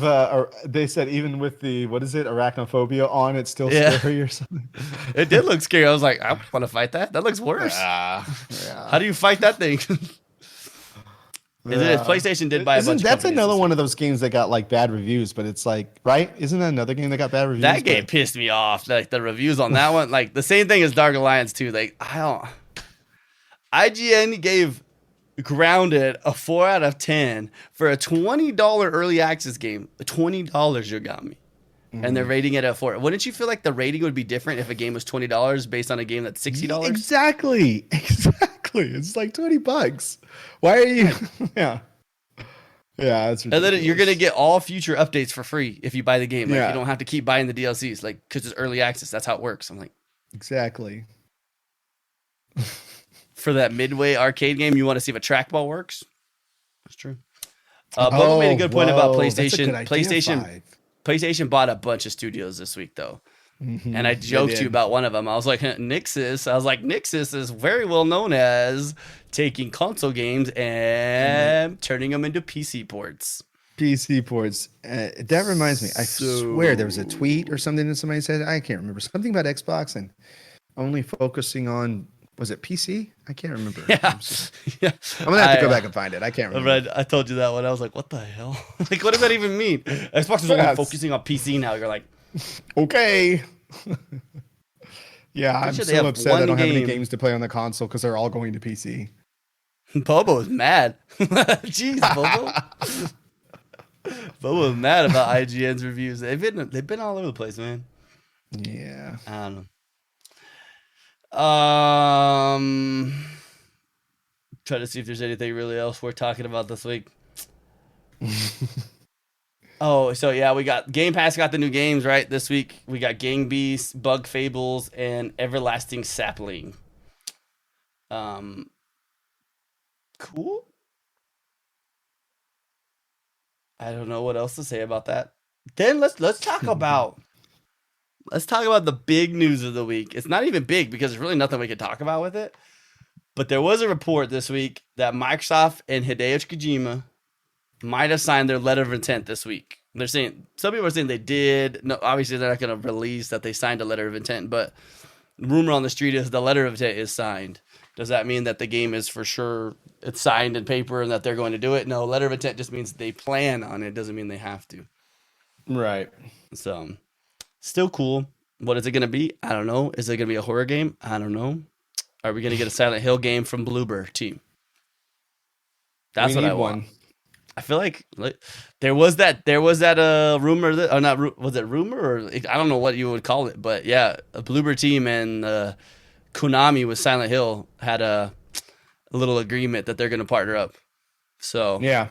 they said even with the what is it, arachnophobia on, it's still scary or something. It did look scary. I was like, I want to fight that. That looks worse. Yeah. How do you fight that thing? PlayStation did buy a bunch of That's another one of those games that got like bad reviews, but it's like, right? Isn't that another game that got bad reviews? That game pissed me off. Like the reviews on that one, like the same thing as Dark Alliance 2. Like IGN gave Grounded a 4 out of 10 for a $20 early access game. $20 you got me. And they're rating it at 4. Wouldn't you feel like the rating would be different if a game was $20 based on a game that's $60? Exactly. It's like $20. Why are you? Yeah. That's ridiculous. And then you're gonna get all future updates for free if you buy the game. Like you don't have to keep buying the DLCs, like because it's early access. That's how it works. I'm like, exactly. For that Midway arcade game, you want to see if a trackball works. That's true. Bubba made a good point about PlayStation. PlayStation bought a bunch of studios this week, though. And I joked to you about one of them. I was like, Nixis. Nixis is very well known as taking console games and turning them into PC ports. That reminds me. I swear there was a tweet or something that somebody said. I can't remember. Something about Xbox and only focusing on, was it PC? I can't remember. Yeah. I'm going to have to go back and find it. I can't remember. I told you that one. I was like, what the hell? Like, what does that even mean? Xbox is only focusing on PC now. You're like, okay. Yeah, I'm so upset I don't have any games to play on the console because they're all going to PC. Bobo is mad. Jeez, Bobo. Bobo is mad about IGN's reviews. They've been all over the place, man. Yeah. I don't know. Try to see if there's anything really else we're talking about this week. Oh, so yeah, we got Game Pass got the new games, right? This week we got Gang Beasts, Bug Fables, and Everlasting Sapling. Cool. I don't know what else to say about that. Then let's talk about the big news of the week. It's not even big because there's really nothing we can talk about with it. But there was a report this week that Microsoft and Hideo Kojima might have signed their letter of intent this week. They're saying, some people are saying they did. No, obviously they're not going to release that they signed a letter of intent, but the rumor on the street is the letter of intent is signed. Does that mean that the game is for sure, it's signed in paper and that they're going to do it? No, letter of intent just means they plan on it. Doesn't mean they have to. Right. So, still cool. What is it going to be? I don't know. Is it going to be a horror game? I don't know. Are we going to get a Silent Hill game from Bloober team? That's what I want. I feel like there was that rumor that, or not, was it rumor or I don't know what you would call it, but yeah, a Bloober team and Konami with Silent Hill had a little agreement that they're going to partner up. So yeah,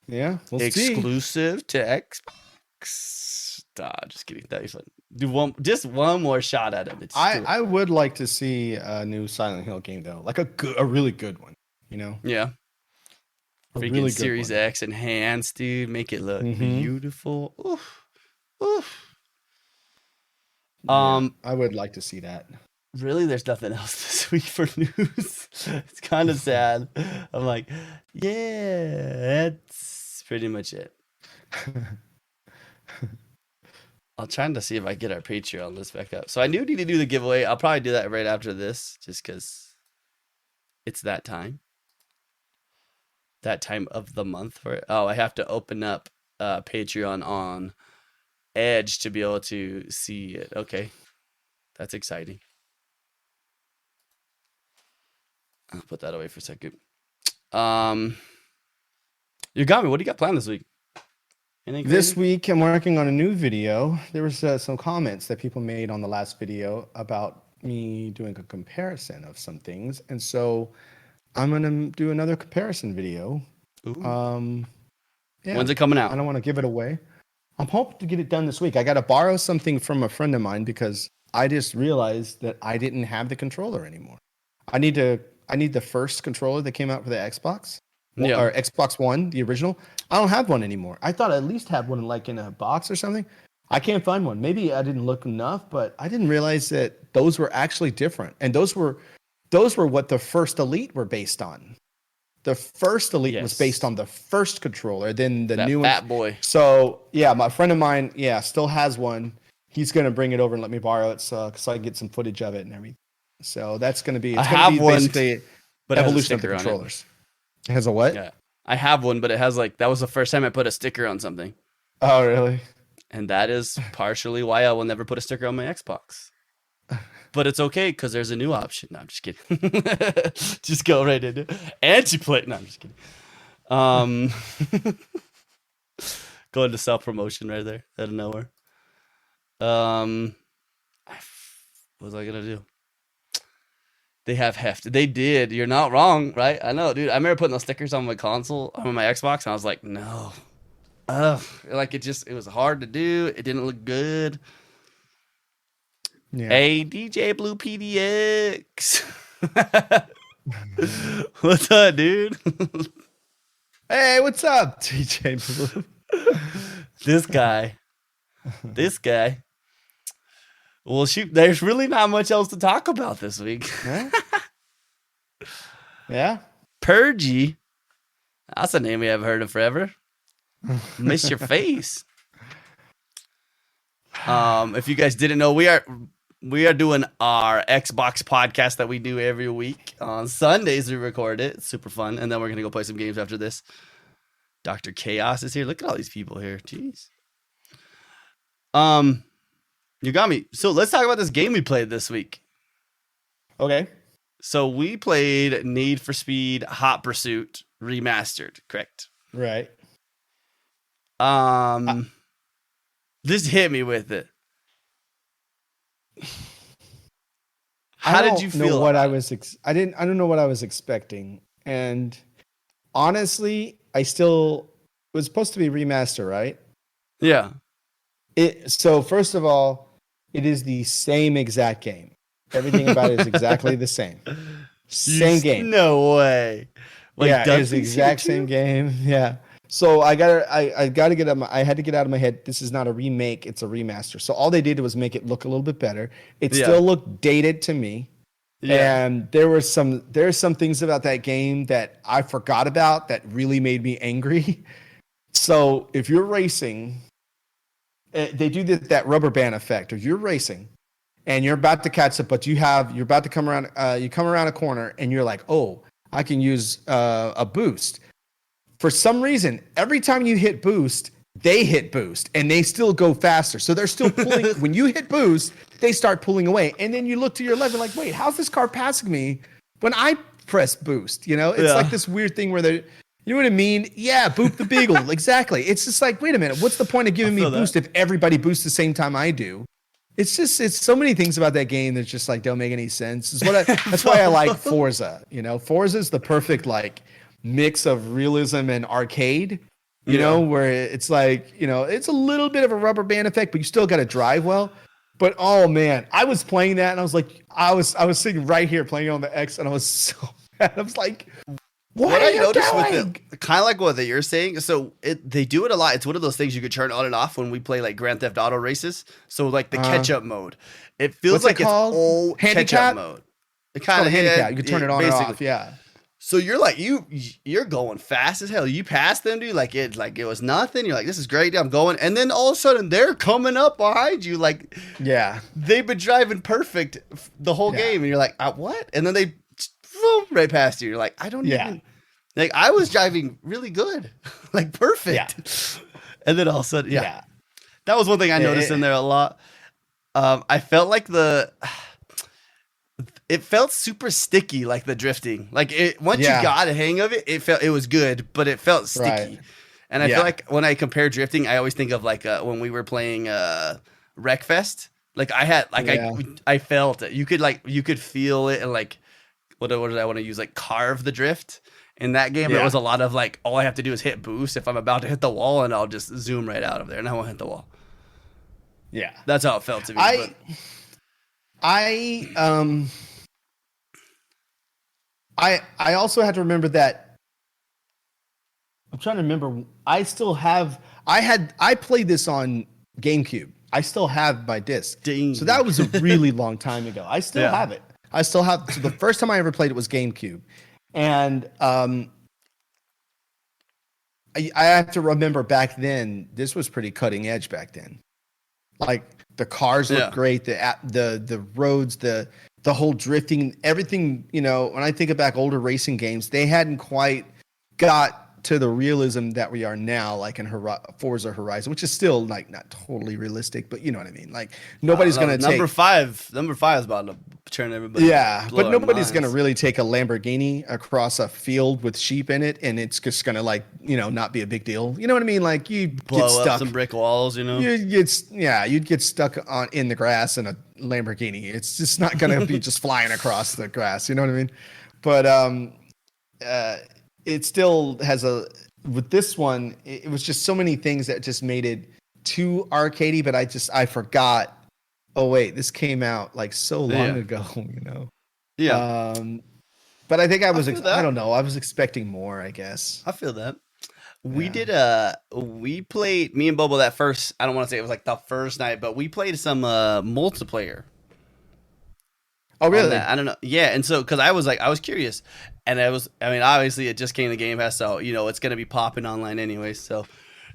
we'll exclusive see. To Xbox. Just kidding. That'd be fun. Do one more shot at it. I would like to see a new Silent Hill game though, like a really good one. You know? Yeah. Freaking really Series X enhanced, dude. Make it look beautiful. Oof. I would like to see that. Really, there's nothing else this week for news. It's kind of sad. I'm like, yeah, that's pretty much it. I'm trying to see if I get our Patreon list back up. So I do need to do the giveaway. I'll probably do that right after this, just because it's that time. That time of the month for it. Oh, I have to open up Patreon on Edge to be able to see it. Okay, that's exciting. I'll put that away for a second. Yogomi, what do you got planned this week? This week, I'm working on a new video. There was some comments that people made on the last video about me doing a comparison of some things. And so I'm going to do another comparison video. Yeah. When's it coming out? I don't want to give it away. I'm hoping to get it done this week. I got to borrow something from a friend of mine because I just realized that I didn't have the controller anymore. I need the first controller that came out for the Xbox. Yeah. Or Xbox One, the original. I don't have one anymore. I thought I at least had one like in a box or something. I can't find one. Maybe I didn't look enough, but I didn't realize that those were actually different. And those were what the first Elite were based on. The first Elite was based on the first controller, then the new one. Fat boy. So yeah, my friend of mine, still has one. He's gonna bring it over and let me borrow it, so I can get some footage of it and everything. So that's gonna be. It's gonna be basically but evolution of the controllers. It has a what? Yeah, I have one, but it has that was the first time I put a sticker on something. Oh, really? And that is partially why I will never put a sticker on my Xbox. But it's okay because there's a new option. No, I'm just kidding. Just go right into it. Anti-plate. No, I'm just kidding. Go into self-promotion right there out of nowhere. What was I gonna do? They have heft. They did. You're not wrong, right? I know, dude. I remember putting those stickers on my console, on my Xbox, and I was like, no. Ugh. It was hard to do. It didn't look good. Yeah. Hey, DJ Blue PDX. What's up, dude? Hey, what's up, DJ Blue? This guy. Well, shoot, there's really not much else to talk about this week. Yeah. Purgy. That's a name we haven't heard of forever. Miss your face. If you guys didn't know, we are doing our Xbox podcast that we do every week. On Sundays, we record it. It's super fun. And then we're going to go play some games after this. Dr. Chaos is here. Look at all these people here. Jeez. Yogomi, so let's talk about this game we played this week. Okay. So we played Need for Speed Hot Pursuit Remastered, correct? Right. This hit me with it. How did you feel? I don't know what I was expecting. And honestly, it was supposed to be remaster, right? Yeah. So first of all, it is the same exact game. Everything about it is exactly the same. Same game. No way. It is the exact same game. Yeah. So I had to get out of my head. This is not a remake; it's a remaster. So all they did was make it look a little bit better. It still looked dated to me, and there's some things about that game that I forgot about that really made me angry. So if you're racing, they do that rubber band effect. If you're racing, and you're about to catch up, but you're about to come around. You come around a corner, and you're like, "Oh, I can use a boost." For some reason, every time you hit boost, they hit boost, and they still go faster. So they're still pulling. When you hit boost, they start pulling away. And then you look to your left and like, wait, how's this car passing me when I press boost? It's like this weird thing where you know what I mean? Yeah, boop the beagle. Exactly. It's just like, wait a minute. What's the point of giving me boost if everybody boosts the same time I do? It's so many things about that game that just don't make any sense. That's why I like Forza. Forza is the perfect mix of realism and arcade, where it's it's a little bit of a rubber band effect, but you still got to drive well. But oh man, I was playing that and I was sitting right here playing on the X and I was so mad. I was like, What What are I you noticed with doing? it, kind of like what you're saying, so they do it a lot. It's one of those things you could turn on and off when we play like Grand Theft Auto races. So like the catch up mode, it feels What's it like it's called? all catch up Handicap? mode. It It's called kind a of handicap. You can turn it on or basically. off. Yeah. So you're like you're going fast as hell. You pass them, dude. Like it was nothing. You're like, this is great. I'm going, and then all of a sudden they're coming up behind you. Like Yeah. they've been driving perfect the whole Yeah. game, and you're like, what? And then they boom, right past you. You're like, I don't Yeah. even. Like I was driving really good, like perfect, and then all of a sudden, yeah, that was one thing I noticed in there a lot. I felt like it felt super sticky, like the drifting. Like once you got a hang of it, it was good, but it felt sticky. Right. And I feel like when I compare drifting, I always think of like when we were playing Wreckfest. Like I had like I felt it. You could feel it, and like what did I want to use? Like carve the drift. In that game, it was a lot of like, all I have to do is hit boost if I'm about to hit the wall, and I'll just zoom right out of there, and I won't hit the wall. Yeah, that's how it felt to me. I also had to remember that. I'm trying to remember. I played this on GameCube. I still have my disc. Dang. So that was a really long time ago. I still have it. So the first time I ever played it was GameCube. And I have to remember back then, this was pretty cutting edge back then. Like the cars looked great, the roads, the whole drifting, everything. You know, when I think back older racing games, they hadn't quite got to the realism that we are now, like in Forza Horizon, which is still like not totally realistic, but you know what I mean. Like nobody's gonna take number five is about to turn everybody. Yeah, but nobody's gonna really take a Lamborghini across a field with sheep in it, and it's just gonna not be a big deal. You know what I mean? Like you blow get stuck up some brick walls, you know. You'd get stuck in the grass in a Lamborghini. It's just not gonna be just flying across the grass. You know what I mean? But it still has with this one, it was just so many things that just made it too arcadey, but I forgot, oh wait, this came out like so long ago, you know? Yeah. But I think I don't know, I was expecting more, I guess. I feel that. We did we played, me and Bobo, that first, I don't want to say it was like the first night, but we played some multiplayer. Oh really? I don't know. Yeah, and so because I was curious, and obviously it just came to Game Pass, so it's gonna be popping online anyway. So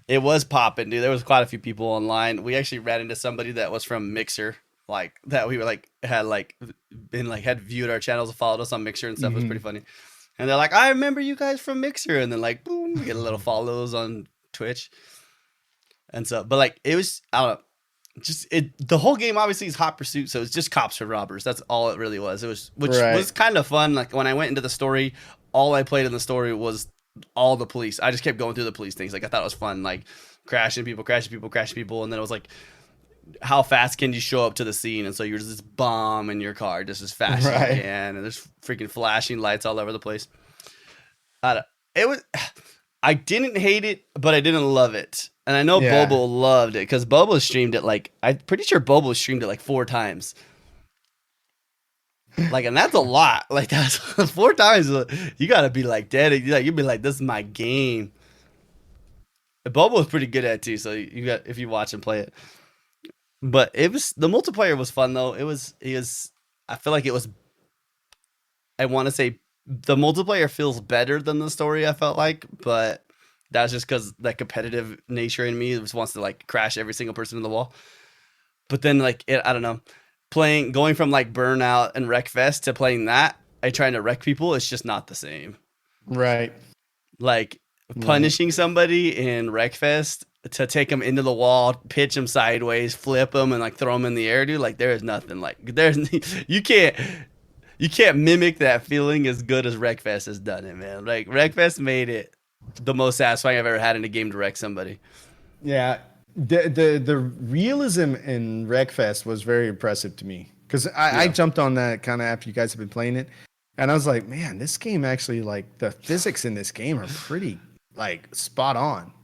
it was popping, dude. There was quite a few people online. We actually ran into somebody that was from Mixer, like that we were had viewed our channels and followed us on Mixer and stuff. It was pretty funny. And they're like, I remember you guys from Mixer, and then like boom, we get a little follows on Twitch. And so, but like it was, I don't know. The whole game obviously is Hot Pursuit, so it's just cops for robbers. That's all it really was. It was, which was kind of fun. Like when I went into the story, all I played in the story was all the police. I just kept going through the police things. Like I thought it was fun, like crashing people, and then it was like, how fast can you show up to the scene? And so you're just this bomb in your car, just as fast as you can, and there's freaking flashing lights all over the place. I didn't hate it, but I didn't love it. And I know Bobo loved it because Bobo streamed it I'm pretty sure Bobo streamed it like 4 times. Like, and that's a lot. Like that's 4 times. You gotta be like dead. You'd be like, this is my game. And Bobo's pretty good at it too. So if you watch and play it. But the multiplayer was fun though. I feel like it was. I want to say the multiplayer feels better than the story. I felt like, but. That's just because that competitive nature in me just wants to like crash every single person in the wall. But then I don't know, going from like Burnout and Wreckfest to playing that, trying to wreck people, it's just not the same. Right. Like punishing somebody in Wreckfest to take them into the wall, pitch them sideways, flip them, and like throw them in the air, dude. Like there is nothing you can't mimic that feeling as good as Wreckfest has done it, man. Like Wreckfest made it the most satisfying I've ever had in a game to wreck somebody. Yeah, the realism in Wreckfest was very impressive to me because I jumped on that kind of after you guys have been playing it, and I was like, man, this game actually, like the physics in this game are pretty like spot on.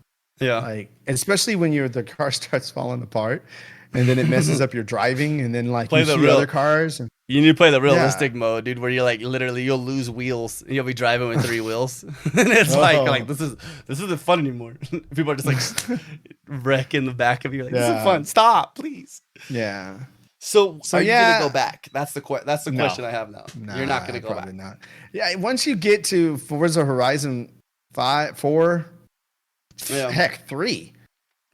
Yeah, like especially when the car starts falling apart, and then it messes up your driving, and then like you see other cars. And You need to play the realistic mode, dude, where you're like literally you'll lose wheels and you'll be driving with 3 wheels, and it's like this isn't fun anymore. People are just like wrecking the back of you. Like, this isn't fun. Stop, please. Yeah. So are you gonna go back? That's the question I have now. Nah, You're not gonna go probably back. Not. Yeah. Once you get to Forza Horizon 5, 4, heck 3,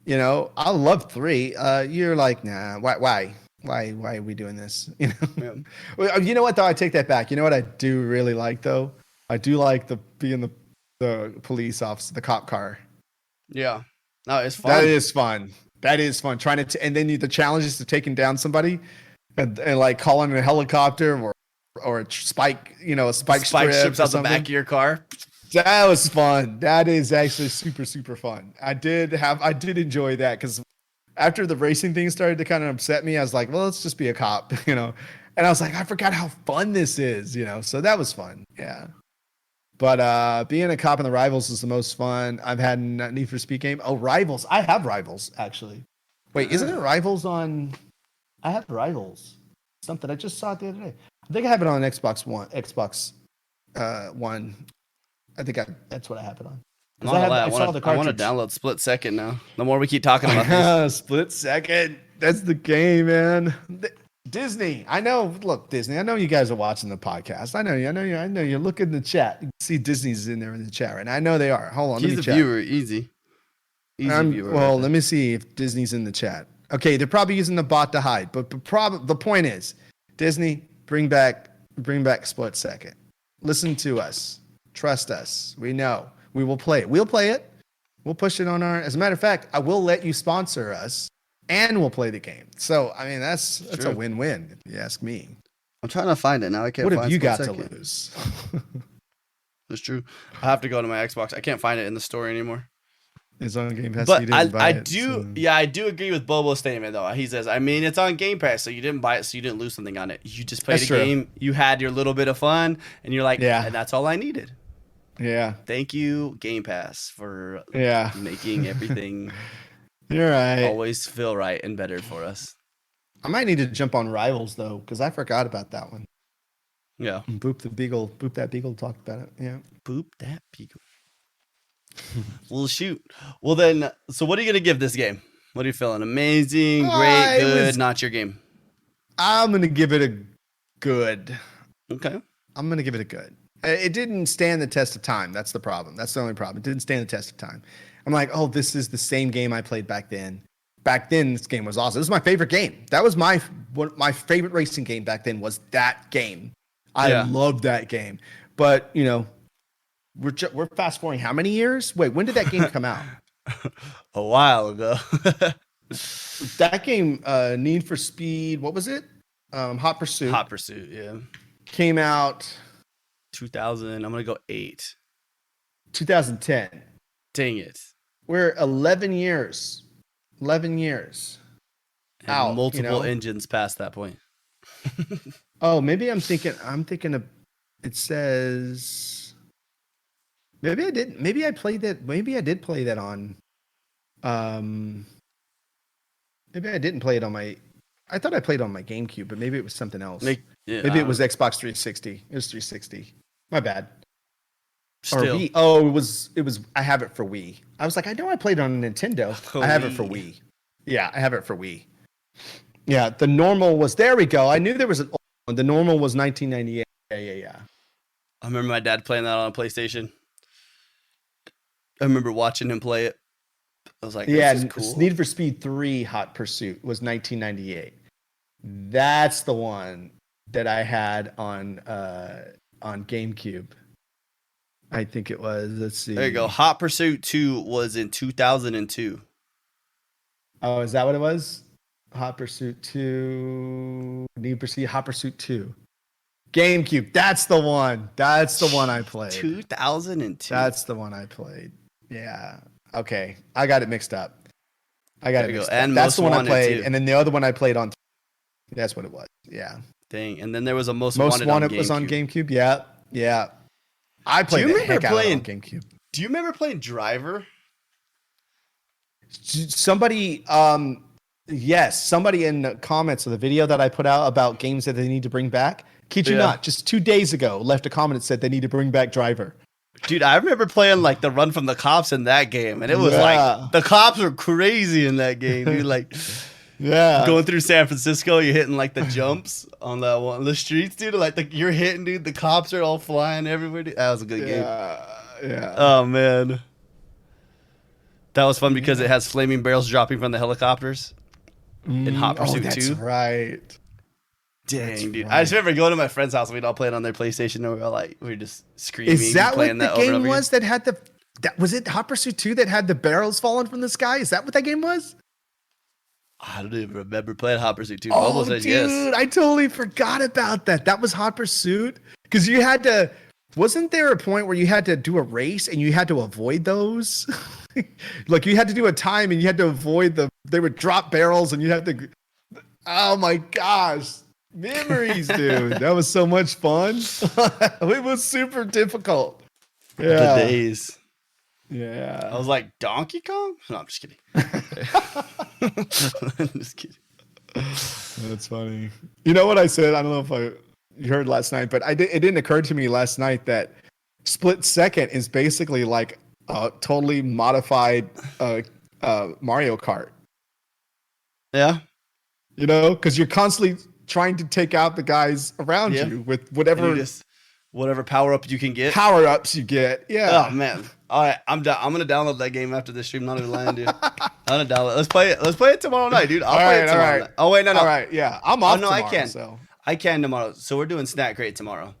you know, I love 3. You're like, nah. Why are we doing this? You know. Yeah. Well, you know what though? I take that back. You know what I do really like though? I do like being the police officer, the cop car. Yeah. No, it's fun. That is fun. That is fun. Trying to and then the challenge is to taking down somebody and like calling a helicopter or a spike, you know, a spike strips out the back of your car. That was fun. That is actually super, super fun. I did enjoy that because after the racing thing started to kind of upset me, I was like, well, let's just be a cop, you know? And I was like, I forgot how fun this is, you know? So that was fun. Yeah. But being a cop in the Rivals is the most fun I've had in a Need for Speed game. Oh, Rivals. I have Rivals, actually. Wait, isn't it Rivals on... I have Rivals. Something. I just saw it the other day. I think I have it on Xbox One. I think that's what I have it on. I want to download Split Second now. The more we keep talking about this. Split Second. That's the game, man. Disney. I know. Look, Disney. I know you guys are watching the podcast. I know you. Look in the chat. You can see Disney's in there in the chat, right? I know they are. Hold on. He's a viewer. Easy viewer. Well, let me see if Disney's in the chat. Okay, they're probably using the bot to hide, but the point is, Disney, bring back Split Second. Listen to us. Trust us. We know. We will play it. We'll play it. We'll push it on as a matter of fact, I will let you sponsor us and we'll play the game. So, I mean, that's a win-win if you ask me. I'm trying to find it now. I can't find it. What have you got to lose? That's true. I have to go to my Xbox. I can't find it in the store anymore. It's on Game Pass. But I do agree with Bobo's statement though. He says, I mean, it's on Game Pass, so you didn't buy it, so you didn't lose something on it. You just played a game, you had your little bit of fun, and you're like, and that's all I needed. Yeah. Thank you, Game Pass, for making everything you're right. always feel right and better for us. I might need to jump on Rivals though, because I forgot about that one. Yeah. Boop that beagle talked about it. Yeah. Boop that beagle. Well, shoot. Well, then, so what are you going to give this game? What are you feeling? Amazing, great, good, not your game? I'm going to give it a good. Okay. I'm going to give it a good. It didn't stand the test of time. That's the problem. That's the only problem. It didn't stand the test of time. I'm like, oh, this is the same game I played back then. Back then, this game was awesome. This was my favorite game. That was my favorite racing game back then was that game. I loved that game. But, you know, we're fast forwarding how many years? Wait, when did that game come out? A while ago. That game, Need for Speed, what was it? Hot Pursuit. Hot Pursuit, yeah. Came out 2000. I'm gonna go 8. 2010. Dang it. We're 11 years. 11 years. And multiple engines past that point. Oh, maybe I'm thinking of. It says. Maybe I did. Maybe I played that. Maybe I did play that on. Maybe I didn't play it on my. I thought I played on my GameCube, but maybe it was something else. Maybe it was Xbox 360. It was 360. My bad. Still. Or Wii. Oh, it was. I have it for Wii. I was like, I know I played on Nintendo. I have it for Wii. Yeah, I have it for Wii. Yeah, the normal was. There we go. I knew there was an old one. The normal was 1998. Yeah. I remember my dad playing that on a PlayStation. I remember watching him play it. I was like, this is cool. Need for Speed 3 Hot Pursuit was 1998. That's the one that I had on GameCube. I think it was. Let's see. There you go. Hot Pursuit 2 was in 2002. Oh, is that what it was? Hot Pursuit 2. Need for Speed Hot Pursuit 2. GameCube. That's the one. That's the one I played. 2002. That's the one I played. Yeah. Okay. I got it mixed up. And that's the one I played. Too. And then the other one I played on. That's what it was. Yeah. Dang. And then there was a Most Wanted on was on GameCube. Yeah. Yeah. I played the heck out of it on GameCube. Do you remember playing Driver? Somebody, Yes, somebody in the comments of the video that I put out about games that they need to bring back, kid you not, just 2 days ago, left a comment that said they need to bring back Driver. Dude, I remember playing like the run from the cops in that game, and it was like the cops were crazy in that game, dude. Like, going through San Francisco, you're hitting like the jumps on the streets, dude. Like you're hitting, dude. The cops are all flying everywhere. Dude. That was a good game. Yeah. Oh man, that was fun because it has flaming barrels dropping from the helicopters in Hot Pursuit 2. That's right. Dang, dude. Right. I just remember going to my friend's house and we'd all play it on their PlayStation and we were just screaming. Is that playing what the game was that had was it Hot Pursuit 2 that had the barrels falling from the sky? Is that what that game was? I don't even remember playing Hot Pursuit 2. Oh, dude, yes. I totally forgot about that. That was Hot Pursuit? Because you had to... Wasn't there a point where you had to do a race and you had to avoid those? Like you had to do a time and you had to avoid they would drop barrels and you had to... Oh my gosh. Memories, dude. That was so much fun. It was super difficult. Yeah. The days. Yeah. I was like, Donkey Kong? No, I'm just kidding. I'm just kidding. That's funny. You know what I said? I don't know if you heard last night, but it didn't occur to me last night that Split Second is basically like a totally modified Mario Kart. Yeah. You know, because you're constantly trying to take out the guys around you with whatever power up you can get. Power ups you get. Yeah. Oh man. All right, I'm gonna download that game after this stream. Not even lying, dude. I'm gonna download. Let's play it tomorrow night, dude. I'll play it tomorrow night. Oh wait, no. All right, yeah. I'm off tomorrow. I can. So. I can tomorrow. So we're doing Snack Crate tomorrow.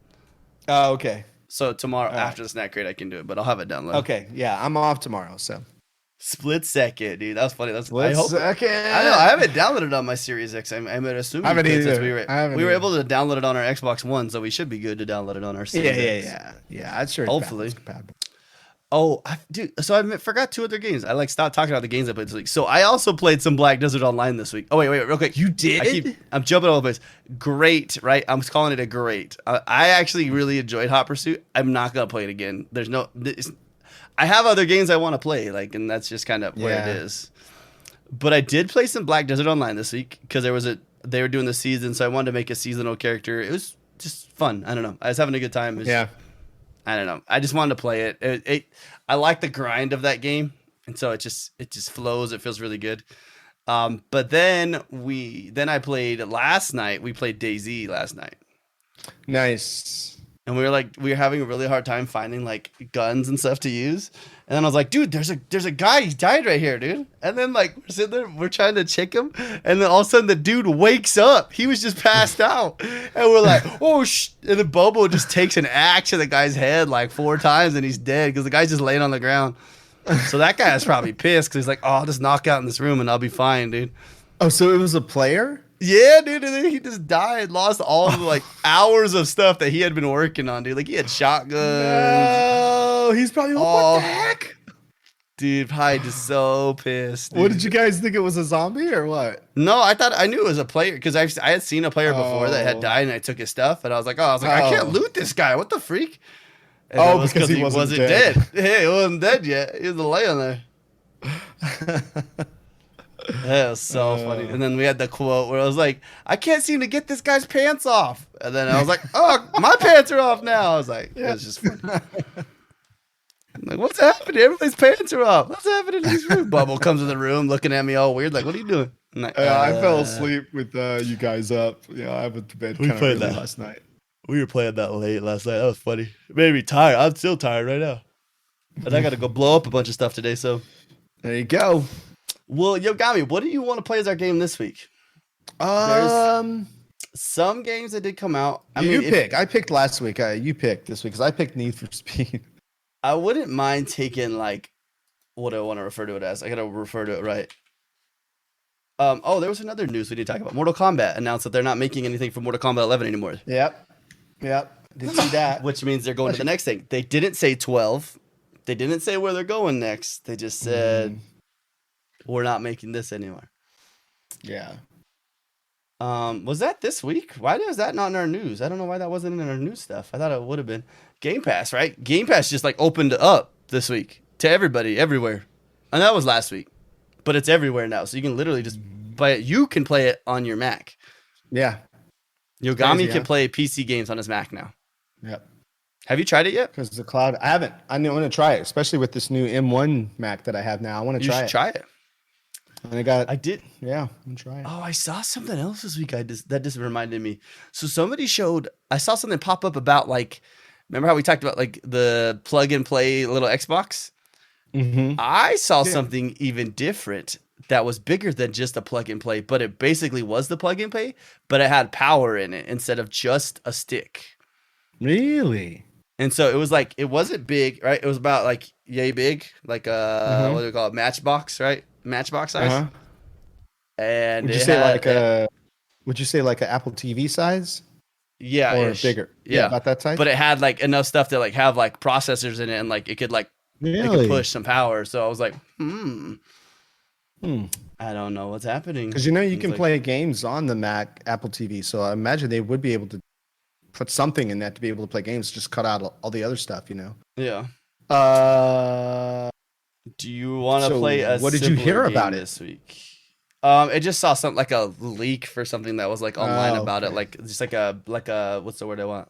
Oh, okay. So tomorrow after the Snack Crate I can do it, but I'll have it downloaded. Okay, yeah. I'm off tomorrow, so. Split Second, dude. That was funny. Split Second. I know. I haven't downloaded it on my Series X. I'm assuming I haven't either. We were able to download it on our Xbox One, so we should be good to download it on our Series X. Yeah. I'm sure. Hopefully. Oh, dude. So I forgot 2 other games. I stopped talking about the games I played this week. So I also played some Black Desert Online this week. Oh wait, real quick. You did? I'm jumping all over the place. Great, right? I'm calling it a great. I actually really enjoyed Hot Pursuit. I'm not gonna play it again. I have other games I want to play, and that's just kind of where it is. But I did play some Black Desert Online this week because they were doing the season, so I wanted to make a seasonal character. It was just fun. I don't know. I was having a good time. I don't know. I just wanted to play it. I like the grind of that game, and so it just flows. It feels really good. But then I played last night. We played DayZ last night. Nice. And we were having a really hard time finding guns and stuff to use. And then I was like, dude, there's a guy, he died right here, dude. And then we're sitting there, we're trying to check him, and then all of a sudden the dude wakes up. He was just passed out. And we're like, oh and then Bobo just takes an axe to the guy's head 4 times and he's dead because the guy's just laying on the ground. So that guy is probably pissed because he's like, oh, I'll just knock out in this room and I'll be fine, dude. Oh, so it was a player? Yeah, dude, and then he just died, lost all the hours of stuff that he had been working on, dude. He had shotguns. No, he's probably what the heck? Dude, probably just so pissed. Dude. What did you guys think, it was a zombie or what? No, I knew it was a player because I had seen a player before that had died and I took his stuff and I was like, I can't loot this guy. What the freak? And because he wasn't dead. Hey, he wasn't dead yet. He was laying there. That was so funny. And then we had the quote where I was like, I can't seem to get this guy's pants off. And then I was like, oh, my pants are off now. I was like, it was just funny. I'm like, what's happening? Everybody's pants are off. What's happening in this room? Bubble comes in the room looking at me all weird. Like, what are you doing? Like, I fell asleep with you guys up. I went to bed kind of early last night. We were playing that late last night. That was funny. It made me tired. I'm still tired right now. And I got to go blow up a bunch of stuff today. So there you go. Well, Yogomi, what do you want to play as our game this week? There's some games that did come out. I picked last week. You picked this week because I picked Need for Speed. I wouldn't mind taking what I want to refer to it as. I got to refer to it right. There was another news we need to talk about. Mortal Kombat announced that they're not making anything for Mortal Kombat 11 anymore. Yep. Did see that. Which means they're going to the next thing. They didn't say 12. They didn't say where they're going next. They just said... We're not making this anymore. Yeah. Was that this week? Why is that not in our news? I don't know why that wasn't in our news stuff. I thought it would have been. Game Pass, right? Game Pass just opened up this week to everybody, everywhere. And that was last week. But it's everywhere now. So you can literally just play it. You can play it on your Mac. Yeah. Yogomi can play PC games on his Mac now. Yep. Have you tried it yet? Because the cloud, I haven't. I want to try it, especially with this new M1 Mac that I have now. I want to try it. You should try it. And I did. Yeah, I'm try it. Oh, I saw something else this week. That just reminded me. So somebody showed. I saw something pop up about like. Remember how we talked about like the plug and play little Xbox? Mm-hmm. I saw something even different that was bigger than just a plug and play, but it basically was the plug and play, but it had power in it instead of just a stick. Really? And so it was like, it wasn't big, right? It was about like yay big, like what do we call it? Matchbox, right? Matchbox size. And would you say like a Apple TV size? Yeah. Or bigger. Yeah, about that size. But it had like enough stuff to like have like processors in it, and like it could like it could push some power. So I was like, I don't know what's happening. Because you can play games on the Mac Apple TV, so I imagine they would be able to put something in that to be able to play games. Just cut out all the other stuff, Yeah. Do you want to play a? What did you hear about it this week? I just saw something like a leak for something that was like online about it, like just like a what's the word I want?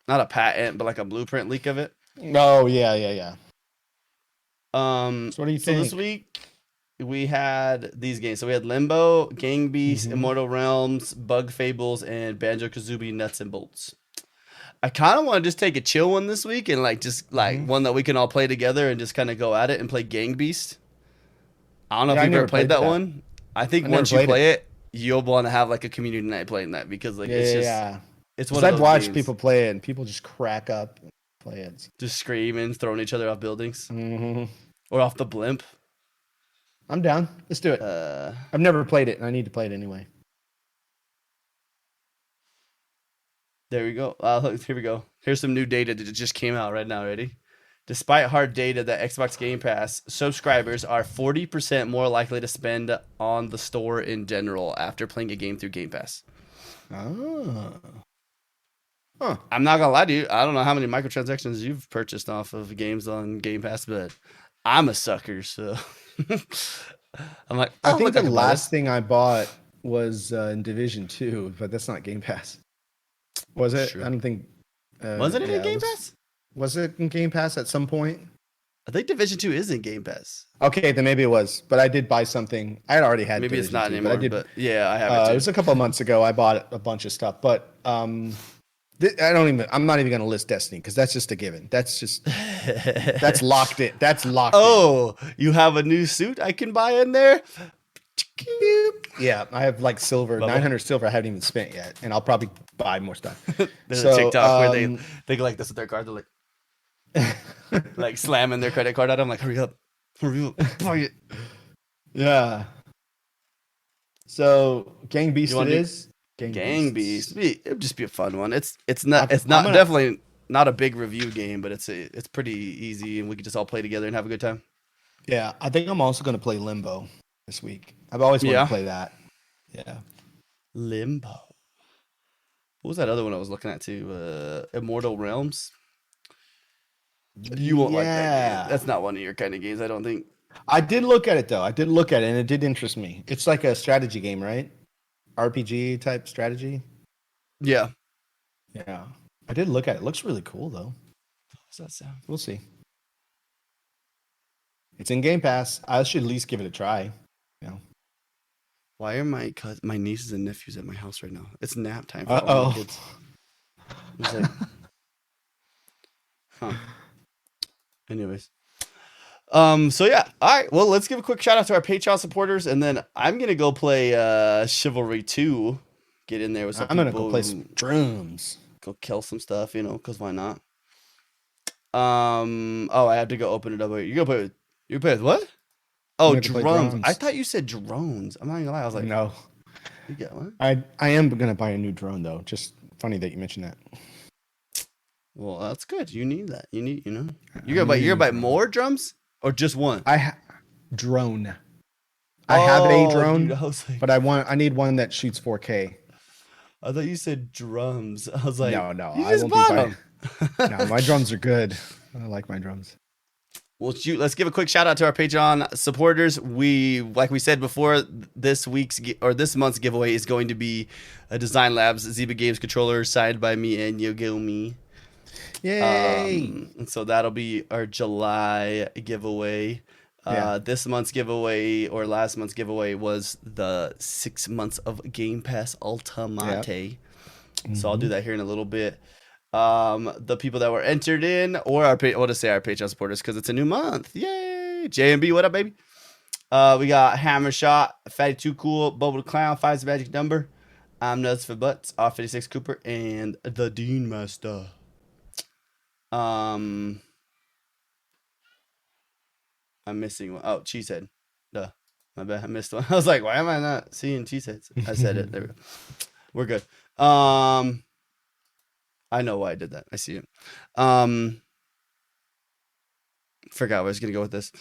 Not a patent, but like a blueprint leak of it. Oh yeah. So what do you think? So this week we had these games. So we had Limbo, Gang Beasts, Immortal Realms, Bug Fables, and Banjo-Kazooie Nuts and Bolts. I kind of want to just take a chill one this week and like just like one that we can all play together and just kind of go at it and play Gang Beast. I don't know if you've ever played that one. I think once you play it, you'll want to have like a community night playing that because like it's just it's one of those I've watched games. people play it and people just crack up and play it. Just screaming, throwing each other off buildings or off the blimp. I'm down. Let's do it. I've never played it and I need to play it anyway. There we go. Here we go. Here's some new data that just came out right now. Ready? Despite hard data that Xbox Game Pass subscribers are 40% more likely to spend on the store in general after playing a game through Game Pass. Oh. Huh. I'm not gonna lie to you. I don't know how many microtransactions you've purchased off of games on Game Pass, but I'm a sucker, so I'm like, I think the last thing I bought was in Division 2, but that's not Game Pass. Was it? Sure. I don't think. Wasn't it in Game Pass? Was it in Game Pass at some point? I think Division 2 is in Game Pass. Okay, then maybe it was. But I did buy something. I had already had. Maybe Division it's not 2, anymore. But I did. But yeah, I have it too. It was a couple of months ago. I bought a bunch of stuff, but I'm not even going to list Destiny because that's just a given. That's just that's locked in. That's locked. Oh, you have a new suit I can buy in there. Yeah, I have like silver, 900 silver I haven't even spent yet, and I'll probably buy more stuff. There's a TikTok where they go like this with their card. They're like, like slamming their credit card at them. Like, hurry up. Yeah. So, Gang Beast it is. Gang Beast. It'd just be a fun one. It's definitely not a big review game, but it's pretty easy, and we could just all play together and have a good time. Yeah, I think I'm also going to play Limbo this week. I've always wanted to play that. Yeah. Limbo. What was that other one I was looking at too? Immortal Realms. You won't like that game. That's not one of your kind of games, I don't think. I did look at it though. And it did interest me. It's like a strategy game, right? RPG type strategy. Yeah. Yeah. I did look at it. It looks really cool though. How does that sound? We'll see. It's in Game Pass. I should at least give it a try. Why are my nieces and nephews at my house right now? It's nap time for all my kids. It's like, huh. Anyways. So yeah. All right. Well, let's give a quick shout out to our Patreon supporters, and then I'm gonna go play Chivalry 2. Get in there with some. I'm gonna go play some drums. Go kill some stuff, because why not? Oh, I have to go open it up. You play with what? Oh, drums. I thought you said drones. I'm not gonna lie. I was like, no. You got one? I am gonna buy a new drone though. Just funny that you mentioned that. Well, that's good. You need that. You're gonna buy more drums or just one? Drone. I have a drone, dude, but I need one that shoots 4K. I thought you said drums. I was like, no. You just bought them. No, my drums are good. I like my drums. Well, shoot, let's give a quick shout out to our Patreon supporters. Like we said before, this month's giveaway is going to be a Design Labs Zyba Games controller signed by me and Yogomi. Yay! And so that'll be our July giveaway. This month's giveaway or last month's giveaway was the 6 months of Game Pass Ultimate. Yep. So I'll do that here in a little bit. The people that were entered in, or our Patreon supporters, because it's a new month. Yay! JMB, what up, baby? We got Hammer Shot, Fatty Too Cool, Bubble the Clown, Five's the Magic Number. I'm Nuts for Butts, R56 Cooper, and the Dean Master. I'm missing one. Oh, Cheesehead. Duh. My bad. I missed one. I was like, why am I not seeing Cheeseheads? I said it. There we go. We're good. I know why I did that. I see it. Forgot where I was gonna go with this.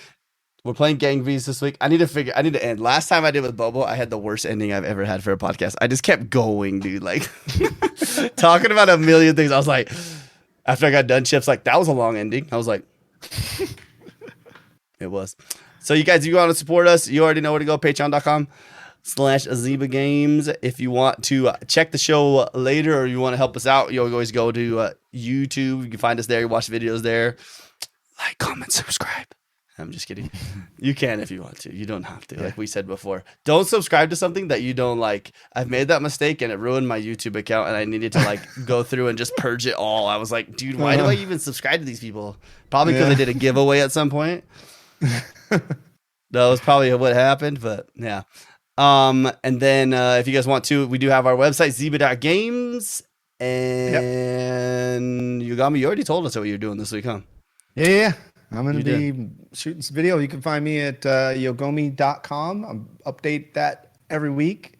We're playing Gang V's this week. I need to end. Last time I did with Bobo, I had the worst ending I've ever had for a podcast. I just kept going, dude. Like talking about a million things. I was like, after I got done, Chip's like, that was a long ending. I was like, it was. So you guys, if you want to support us, you already know where to go. Patreon.com/Zyba Games. If you want to check the show later or you want to help us out, you always go to YouTube. You can find us there. You watch videos there. Like, comment, subscribe. I'm just kidding. You can if you want to. You don't have to. Like we said before, don't subscribe to something that you don't like. I've made that mistake and it ruined my YouTube account, and I needed to like go through and just purge it all. I was like, dude, why do I even subscribe to these people? Probably because I did a giveaway at some point. That was probably what happened, but yeah. And then if you guys want to, we do have our website, Zyba.games. And Yogomi, you already told us what you're doing this week, huh? Yeah. I'm going to be shooting some video. You can find me at yogomi.com. I update that every week.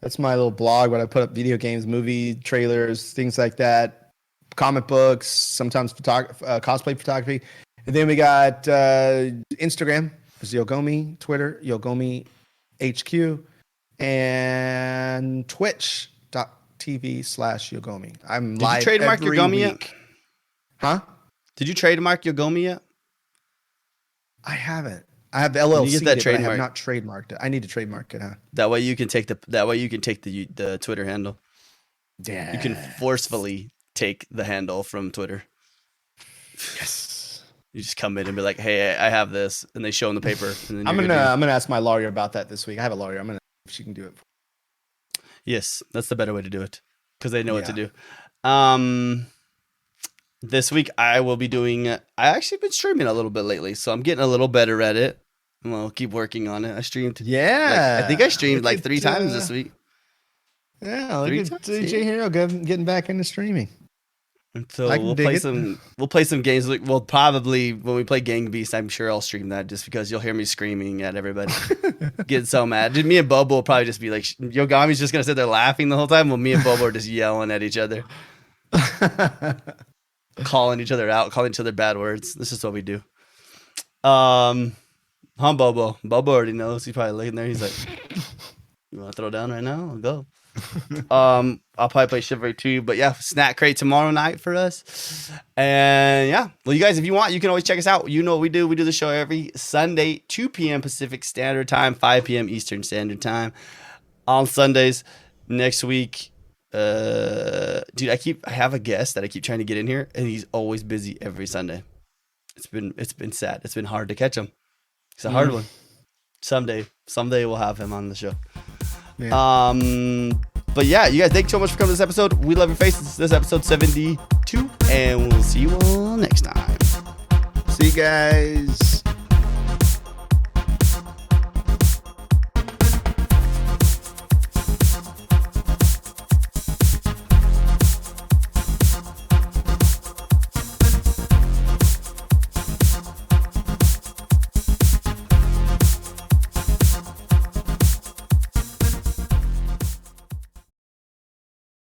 That's my little blog where I put up video games, movie trailers, things like that, comic books, sometimes cosplay photography. And then we got Instagram, it's Yogomi, Twitter, Yogomi HQ, and twitch.tv/Yogomi. I'm live. Did you trademark every Yogomi week. yet? Huh? Did you trademark Yogomi yet? I haven't. I have the LLC. You get that trademark. I have trademark. not trademarked it. I need to trademark it. Huh? That way you can take the Twitter handle. Yeah. You can forcefully take the handle from Twitter. Yes. You just come in and be like, "Hey, I have this," and they show in the paper. And then I'm gonna ask my lawyer about that this week. I have a lawyer. I'm gonna if she can do it. Yes, that's the better way to do it because they know what to do. This week I will be doing. I actually been streaming a little bit lately, so I'm getting a little better at it. And I'll keep working on it. I streamed. Yeah, I think I streamed like 3 times this week. Yeah, look at DeeJayHerro getting back into streaming. And so we'll play some games. We'll probably when we play Gang Beast, I'm sure I'll stream that just because you'll hear me screaming at everybody, getting so mad. Dude, me and Bobo will probably just be like, Yogomi's just gonna sit there laughing the whole time, while me and Bobo are just yelling at each other. Calling each other out, calling each other bad words. This is what we do. Bobo. Bobo already knows. He's probably laying there. He's like, "You want to throw down right now? I'll go." I'll probably play Chivalry 2, but yeah, Snack Crate tomorrow night for us. And yeah, well, you guys, if you want, you can always check us out. You know what we do. We do the show every Sunday, 2 p.m. Pacific Standard Time, 5 p.m. Eastern Standard Time on Sundays. Next week. Dude, I have a guest that I keep trying to get in here, and he's always busy every Sunday. It's been sad. It's been hard to catch him. It's a hard one. Someday we'll have him on the show. Yeah. But yeah, you guys, thank you so much for coming to this episode. We love your faces. This is episode 72, and we'll see you all next time. See you guys.